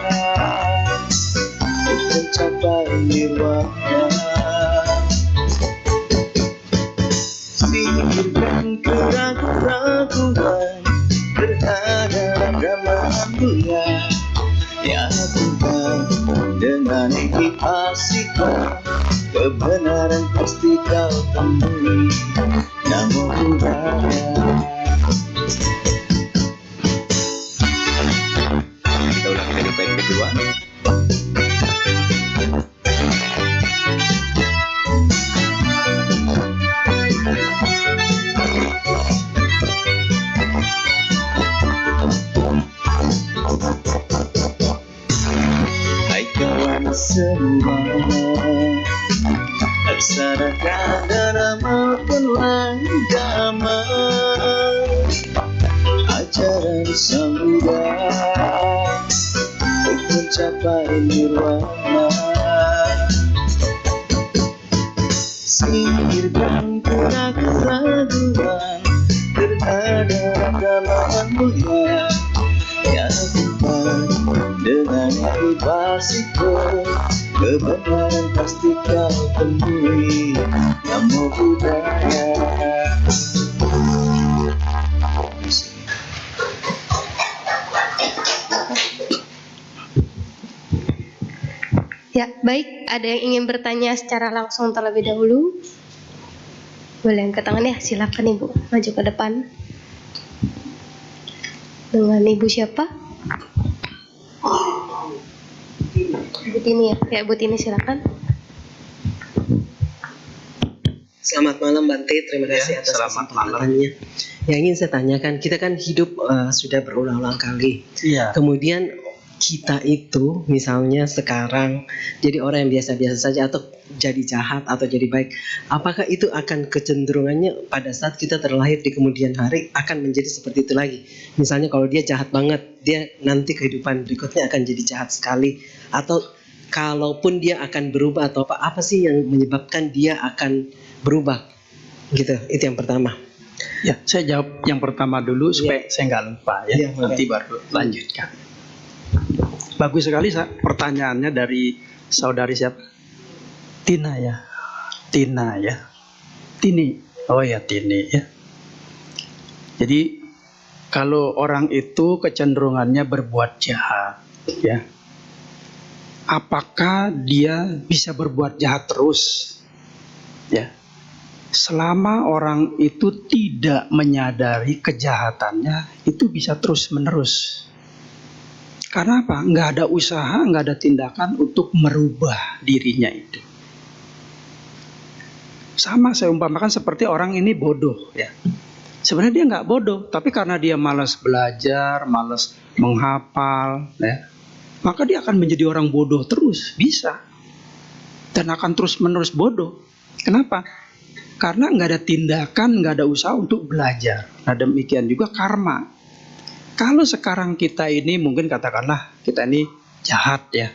untuk mencapai nirwana. Singkirkan keraguan-raguan terhadap mulia. Ya Tuhan, dengan ikhlasku kebenaran pasti kau temui. Namo Buddhaya. Kita ulang dari bait kedua. Hai kawan semua, laksanakan dan amalkanlah agama ajaran Sang Buddha untuk mencapai nirwana. Singkirkan pura keraguan, terhadap dalam mulia. Ya Tuhan, dengan ikhlasku kebenaran pasti kau temui. Namo Buddhaya. Ya, baik. Ada yang ingin bertanya secara langsung terlebih dahulu? Boleh angkat tangan ya, silakan Ibu. Maju ke depan. Dengan Ibu siapa? Bu Tini ya? Ya, Bu Tini silakan. Selamat malam Bante, terima kasih atas selamat malam. kesempatannya. Yang ingin saya tanyakan, kita kan hidup sudah berulang-ulang kali. Iya. Kemudian kita itu misalnya sekarang jadi orang yang biasa-biasa saja atau jadi jahat atau jadi baik, apakah itu akan kecenderungannya pada saat kita terlahir di kemudian hari akan menjadi seperti itu lagi? Misalnya kalau dia jahat banget, dia nanti kehidupan berikutnya akan jadi jahat sekali, atau kalaupun dia akan berubah atau apa sih yang menyebabkan dia akan berubah? Gitu, itu yang pertama. Ya, saya jawab yang pertama dulu supaya saya nggak lupa ya. Ya, Nanti baru lanjutkan. Bagus sekali pertanyaannya dari saudari siapa? Tina ya. Tina ya. Tini. Oh ya, Tini ya. Jadi kalau orang itu kecenderungannya berbuat jahat ya. Apakah dia bisa berbuat jahat terus? Ya. Selama orang itu tidak menyadari kejahatannya, itu bisa terus-menerus. Karena apa? Nggak ada usaha, nggak ada tindakan untuk merubah dirinya itu. Sama saya umpamakan seperti orang ini bodoh ya. Sebenarnya dia nggak bodoh, tapi karena dia malas belajar, malas menghafal, ya, maka dia akan menjadi orang bodoh terus, bisa. Dan akan terus-menerus bodoh. Kenapa? Karena nggak ada tindakan, nggak ada usaha untuk belajar. Nah demikian juga karma. Kalau sekarang kita ini mungkin katakanlah kita ini jahat ya,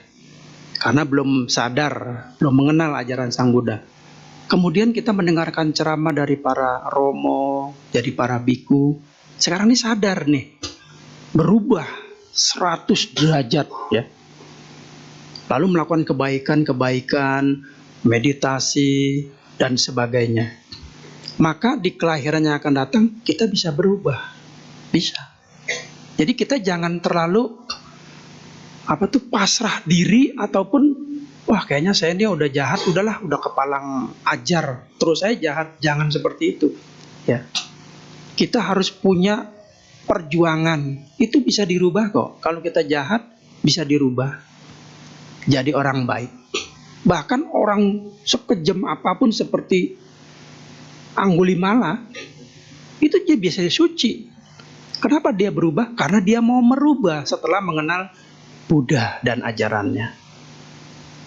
karena belum sadar, belum mengenal ajaran Sang Buddha. Kemudian kita mendengarkan ceramah dari para romo, dari para biku. Sekarang ini sadar nih, berubah 100 derajat ya. Lalu melakukan kebaikan-kebaikan, meditasi dan sebagainya. Maka di kelahiran yang akan datang kita bisa berubah, bisa. Jadi kita jangan terlalu pasrah diri ataupun wah kayaknya saya ini udah jahat, udahlah udah kepalang ajar terus saya jahat. Jangan seperti itu ya. Kita harus punya perjuangan. Itu bisa dirubah kok. Kalau kita jahat bisa dirubah jadi orang baik. Bahkan orang sekejam apapun seperti Anggulimala itu dia biasanya suci. Kenapa dia berubah? Karena dia mau merubah setelah mengenal Buddha dan ajarannya.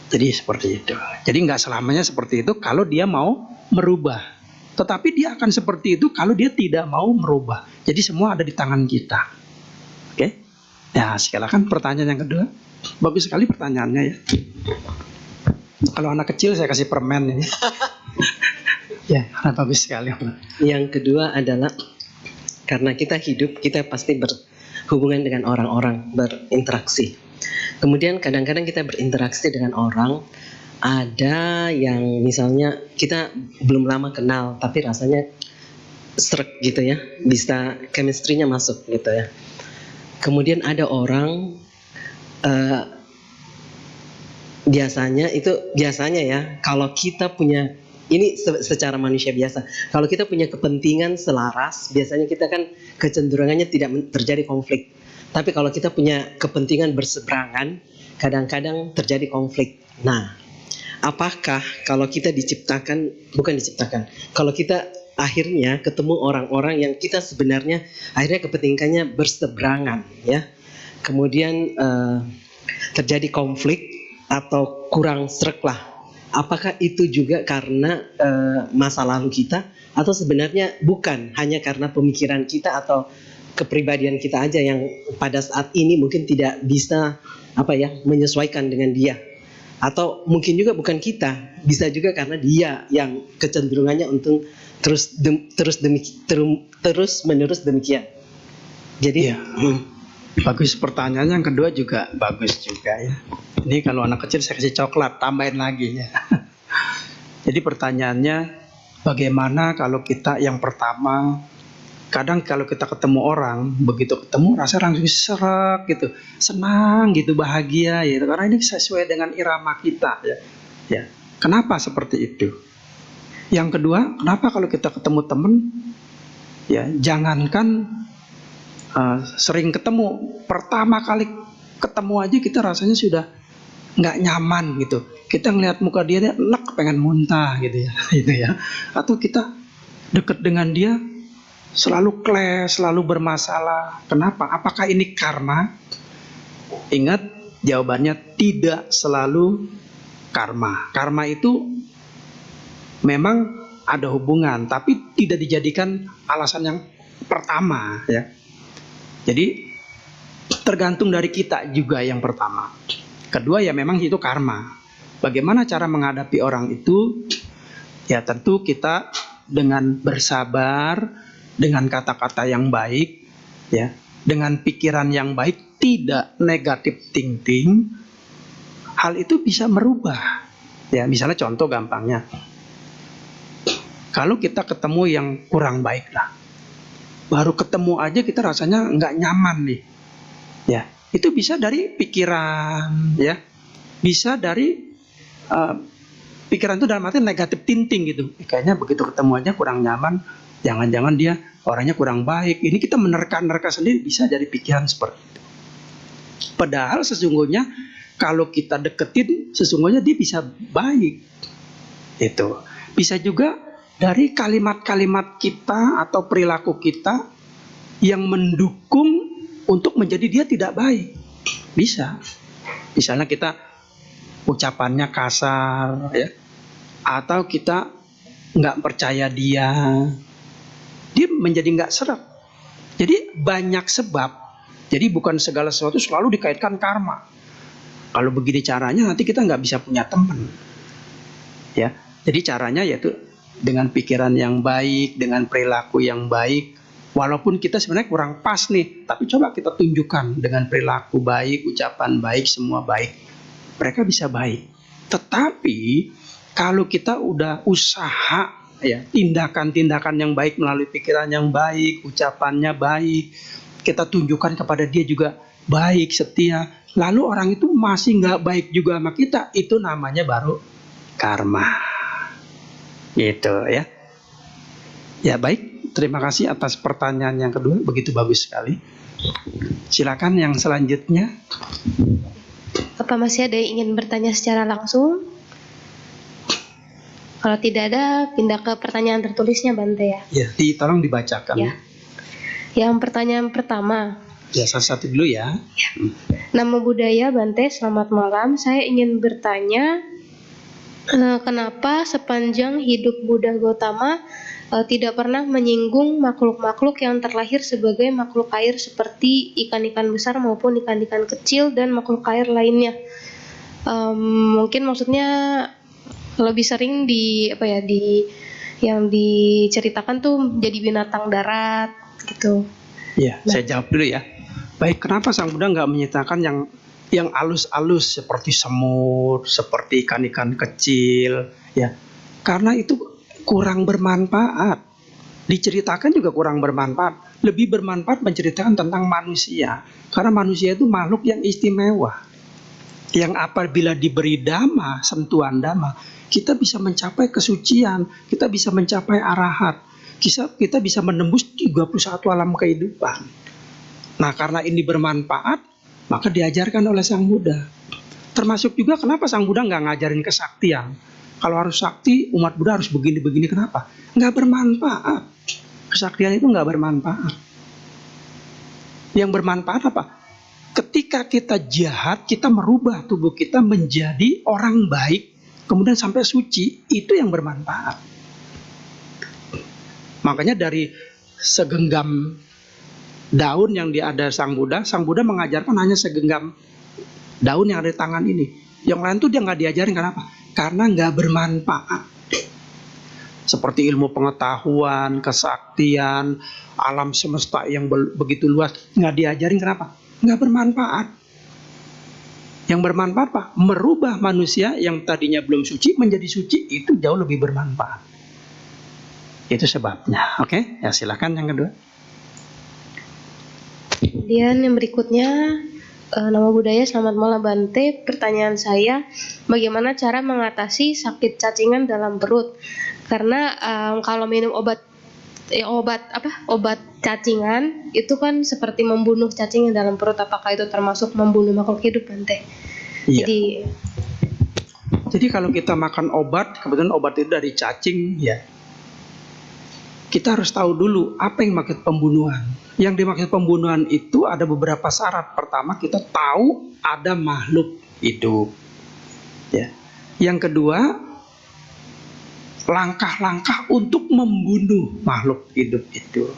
Jadi seperti itu. Jadi nggak selamanya seperti itu kalau dia mau merubah. Tetapi dia akan seperti itu kalau dia tidak mau merubah. Jadi semua ada di tangan kita. Oke? Ya, silakan pertanyaan yang kedua. Bagus sekali pertanyaannya ya. Kalau anak kecil saya kasih permen ini. Ya, bagus sekali. Yang kedua adalah karena kita hidup, kita pasti berhubungan dengan orang-orang, berinteraksi. Kemudian kadang-kadang kita berinteraksi dengan orang, ada yang misalnya kita belum lama kenal, tapi rasanya srek gitu ya, bisa chemistry-nya masuk gitu ya. Kemudian ada orang eh, biasanya ya, kalau kita punya ini secara manusia biasa, kalau kita punya kepentingan selaras, biasanya kita kan kecenderungannya tidak terjadi konflik. Tapi kalau kita punya kepentingan berseberangan, kadang-kadang terjadi konflik. Nah, apakah kalau kita kalau kita akhirnya ketemu orang-orang yang kita sebenarnya akhirnya kepentingannya berseberangan, ya, kemudian terjadi konflik atau kurang sreg lah. Apakah itu juga karena masa lalu kita, atau sebenarnya bukan, hanya karena pemikiran kita atau kepribadian kita aja yang pada saat ini mungkin tidak bisa menyesuaikan dengan dia, atau mungkin juga bukan kita, bisa juga karena dia yang kecenderungannya untuk terus menerus demikian. Jadi Ya. Bagus pertanyaan. Yang kedua juga bagus juga ya. Ini kalau anak kecil saya kasih coklat, tambahin lagi ya. Jadi pertanyaannya, bagaimana kalau kita yang pertama, kadang kalau kita ketemu orang, begitu ketemu rasa langsung serak gitu, senang gitu, bahagia ya, karena ini sesuai dengan irama kita ya. Ya, kenapa seperti itu? Yang kedua, kenapa kalau kita ketemu teman, ya jangankan sering ketemu, pertama kali ketemu aja kita rasanya sudah nggak nyaman gitu. Kita ngelihat muka dia enak, pengen muntah gitu ya, gitu ya. Atau kita deket dengan dia selalu clash, selalu bermasalah. Kenapa? Apakah ini karma? Ingat, jawabannya tidak selalu karma. Karma itu memang ada hubungan, tapi tidak dijadikan alasan yang pertama ya. Jadi tergantung dari kita juga yang pertama. Kedua ya memang itu karma. Bagaimana cara menghadapi orang itu? Ya tentu kita dengan bersabar, dengan kata-kata yang baik, ya, dengan pikiran yang baik, tidak negatif thinking. Hal itu bisa merubah. Ya, misalnya contoh gampangnya, kalau kita ketemu yang kurang baik lah, baru ketemu aja kita rasanya nggak nyaman nih, ya, itu bisa dari pikiran, ya, bisa dari pikiran itu dalam arti negatif thinking gitu. Kayaknya begitu ketemu aja kurang nyaman, jangan-jangan dia orangnya kurang baik. Ini kita menerka-nerka sendiri, bisa dari pikiran seperti itu. Padahal sesungguhnya kalau kita deketin, sesungguhnya dia bisa baik. Itu bisa juga dari kalimat-kalimat kita atau perilaku kita yang mendukung untuk menjadi dia tidak baik. Bisa. Misalnya kita ucapannya kasar, ya, atau kita nggak percaya dia menjadi nggak serap. Jadi banyak sebab. Jadi bukan segala sesuatu selalu dikaitkan karma. Kalau begini caranya nanti kita nggak bisa punya teman. Ya, jadi caranya yaitu dengan pikiran yang baik, dengan perilaku yang baik. Walaupun kita sebenarnya kurang pas nih, tapi coba kita tunjukkan dengan perilaku baik, ucapan baik, semua baik. Mereka bisa baik. Tetapi kalau kita udah usaha, ya, tindakan-tindakan yang baik melalui pikiran yang baik, ucapannya baik, kita tunjukkan kepada dia juga baik, setia, lalu orang itu masih nggak baik juga sama kita, itu namanya baru karma. Gitu ya. Ya baik, terima kasih atas pertanyaan yang kedua, begitu bagus sekali. Silakan yang selanjutnya. Apa masih ada yang ingin bertanya secara langsung? Kalau tidak ada, pindah ke pertanyaan tertulisnya, Bante ya. Ya, tolong dibacakan. Ya. Yang pertanyaan pertama. Ya, satu-satu dulu ya. Nama budaya Bante, selamat malam. Saya ingin bertanya, kenapa sepanjang hidup Buddha Gautama tidak pernah menyinggung makhluk-makhluk yang terlahir sebagai makhluk air seperti ikan-ikan besar maupun ikan-ikan kecil dan makhluk air lainnya? Mungkin maksudnya lebih sering yang diceritakan tuh jadi binatang darat gitu. Ya, saya jawab dulu ya. Baik, kenapa Sang Buddha nggak menyatakan yang alus-alus seperti semut, seperti ikan-ikan kecil, ya? Karena itu kurang bermanfaat. Diceritakan juga kurang bermanfaat. lebih bermanfaat menceritakan tentang manusia. Karena manusia itu makhluk yang istimewa. Yang apabila diberi dhamma, sentuhan dhamma, kita bisa mencapai kesucian, kita bisa mencapai arahat, kita bisa menembus 31 alam kehidupan. Nah, karena ini bermanfaat, maka diajarkan oleh Sang Buddha. Termasuk juga kenapa Sang Buddha nggak ngajarin kesaktian. Kalau harus sakti, umat Buddha harus begini-begini. Kenapa? Nggak bermanfaat. Kesaktian itu nggak bermanfaat. Yang bermanfaat apa? Ketika kita jahat, kita merubah tubuh kita menjadi orang baik, kemudian sampai suci, itu yang bermanfaat. Makanya dari segenggam daun yang ada Sang Buddha mengajarkan hanya segenggam daun yang ada di tangan ini. Yang lain tuh dia nggak diajarin. Kenapa? Karena nggak bermanfaat. Seperti ilmu pengetahuan, kesaktian, alam semesta yang begitu luas, nggak diajarin. Kenapa? Nggak bermanfaat. Yang bermanfaat apa? Merubah manusia yang tadinya belum suci menjadi suci, itu jauh lebih bermanfaat. Itu sebabnya. Oke, ya silakan yang kedua. Kemudian yang berikutnya, nama budaya, selamat malam Bante. Pertanyaan saya, bagaimana cara mengatasi sakit cacingan dalam perut? Karena kalau minum obat cacingan itu kan seperti membunuh cacing yang dalam perut. Apakah itu termasuk membunuh makhluk hidup, Bante? Iya. Jadi kalau kita makan obat, kebetulan obat itu dari cacing, ya. Kita harus tahu dulu apa yang dimaksud pembunuhan. Yang dimaksud pembunuhan itu ada beberapa syarat. Pertama, kita tahu ada makhluk hidup. Ya. Yang kedua, langkah-langkah untuk membunuh makhluk hidup itu.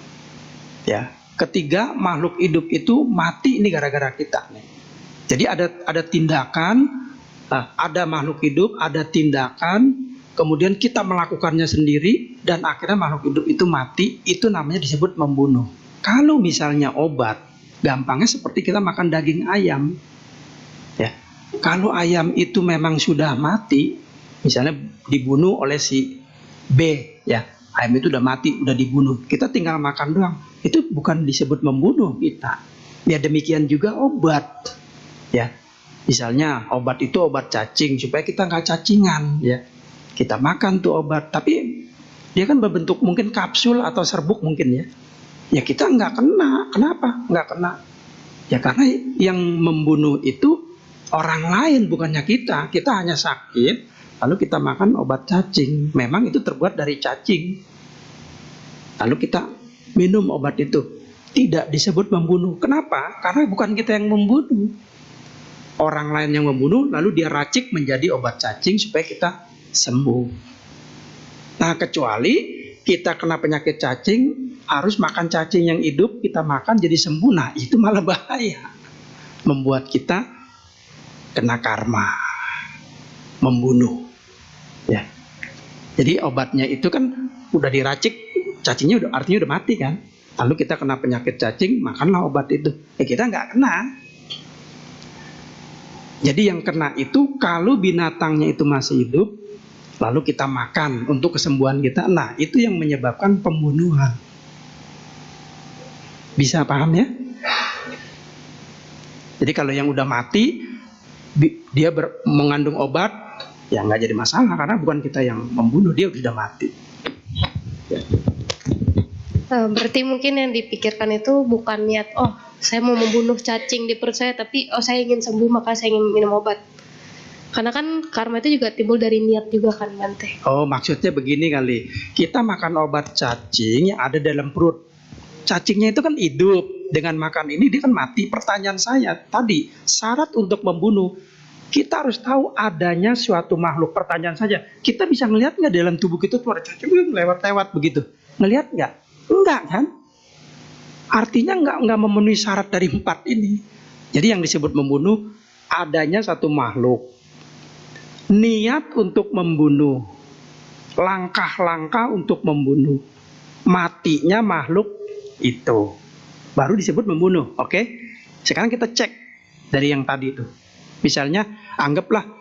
Ya. Ketiga, makhluk hidup itu mati ini gara-gara kita nih. Jadi ada tindakan, ada makhluk hidup, ada tindakan, kemudian kita melakukannya sendiri dan akhirnya makhluk hidup itu mati, itu namanya disebut membunuh. Kalau misalnya obat, gampangnya seperti kita makan daging ayam. Ya. Kalau ayam itu memang sudah mati, misalnya dibunuh oleh si B, ya. Ayam itu udah mati, udah dibunuh. Kita tinggal makan doang. Itu bukan disebut membunuh kita. Ya demikian juga obat. Ya. Misalnya obat itu obat cacing supaya kita nggak cacingan, ya. Kita makan tuh obat, tapi dia kan berbentuk mungkin kapsul atau serbuk mungkin, ya. Ya kita nggak kena. Kenapa nggak kena? Ya karena yang membunuh itu orang lain, bukannya kita. Kita hanya sakit, lalu kita makan obat cacing. Memang itu terbuat dari cacing. Lalu kita minum obat itu. Tidak disebut membunuh. Kenapa? Karena bukan kita yang membunuh. Orang lain yang membunuh, lalu dia racik menjadi obat cacing supaya kita sembuh. Nah, kecuali kita kena penyakit cacing, harus makan cacing yang hidup, kita makan jadi sembuh. Nah, itu malah bahaya. Membuat kita kena karma, membunuh. Ya. Jadi obatnya itu kan udah diracik, cacingnya artinya udah mati kan. Lalu kita kena penyakit cacing, makanlah obat itu. Kita nggak kena. Jadi yang kena itu kalau binatangnya itu masih hidup, lalu kita makan untuk kesembuhan kita. Nah, itu yang menyebabkan pembunuhan. Bisa paham ya? Jadi kalau yang udah mati, dia mengandung obat, ya nggak jadi masalah karena bukan kita yang membunuh, dia sudah mati. Ya. Berarti mungkin yang dipikirkan itu bukan niat, saya mau membunuh cacing di perut saya, tapi saya ingin sembuh maka saya ingin minum obat. Karena kan karma itu juga timbul dari niat juga kan, Bante. Oh, maksudnya begini kali. Kita makan obat cacing yang ada dalam perut. Cacingnya itu kan hidup. Dengan makan ini dia kan mati. Pertanyaan saya tadi, syarat untuk membunuh, kita harus tahu adanya suatu makhluk. Pertanyaan saja, kita bisa ngelihat nggak dalam tubuh kita tuh ada cacing lewat-lewat begitu? Ngelihat nggak? Enggak kan? Artinya nggak memenuhi syarat dari 4 ini. Jadi yang disebut membunuh, adanya satu makhluk. Niat untuk membunuh, langkah-langkah untuk membunuh, matinya makhluk itu, baru disebut membunuh. Oke? Sekarang kita cek dari yang tadi itu. Misalnya, anggaplah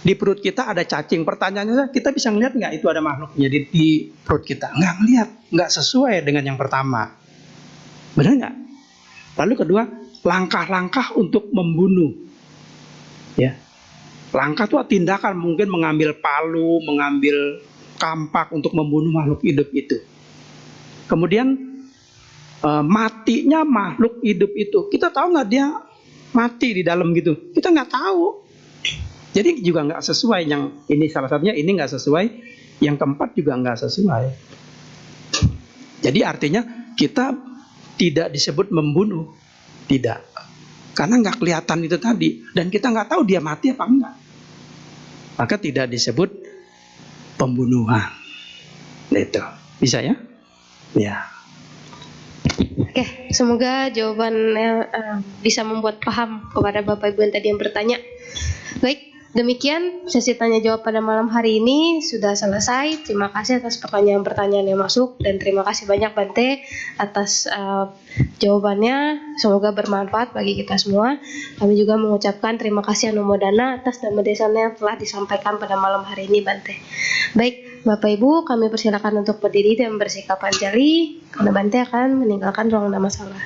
di perut kita ada cacing. Pertanyaannya, kita bisa ngeliat nggak itu ada makhluknya di perut kita? Nggak ngeliat, nggak sesuai dengan yang pertama. Benar nggak? Lalu kedua, langkah-langkah untuk membunuh. Ya, langkah itu tindakan, mungkin mengambil palu, mengambil kampak untuk membunuh makhluk hidup itu. Kemudian matinya makhluk hidup itu, kita tahu nggak dia mati di dalam gitu? Kita nggak tahu. Jadi juga nggak sesuai. Yang ini salah satunya, ini nggak sesuai. Yang keempat juga nggak sesuai. Jadi artinya kita tidak disebut membunuh, tidak, karena nggak kelihatan itu tadi, dan kita nggak tahu dia mati apa enggak, maka tidak disebut pembunuhan. Itu bisa ya? Ya. Oke, semoga jawabannya bisa membuat paham kepada Bapak Ibu yang tadi yang bertanya. Baik, demikian sesi tanya jawab pada malam hari ini sudah selesai. Terima kasih atas pertanyaan-pertanyaan yang masuk, dan terima kasih banyak Bante atas jawabannya. Semoga bermanfaat bagi kita semua. Kami juga mengucapkan terima kasih Anumodana atas dhamma desana yang telah disampaikan pada malam hari ini Bante. Baik, Bapak Ibu, kami persilakan untuk berdiri dan bersikap anjali karena Bante akan meninggalkan ruang dhamma sala.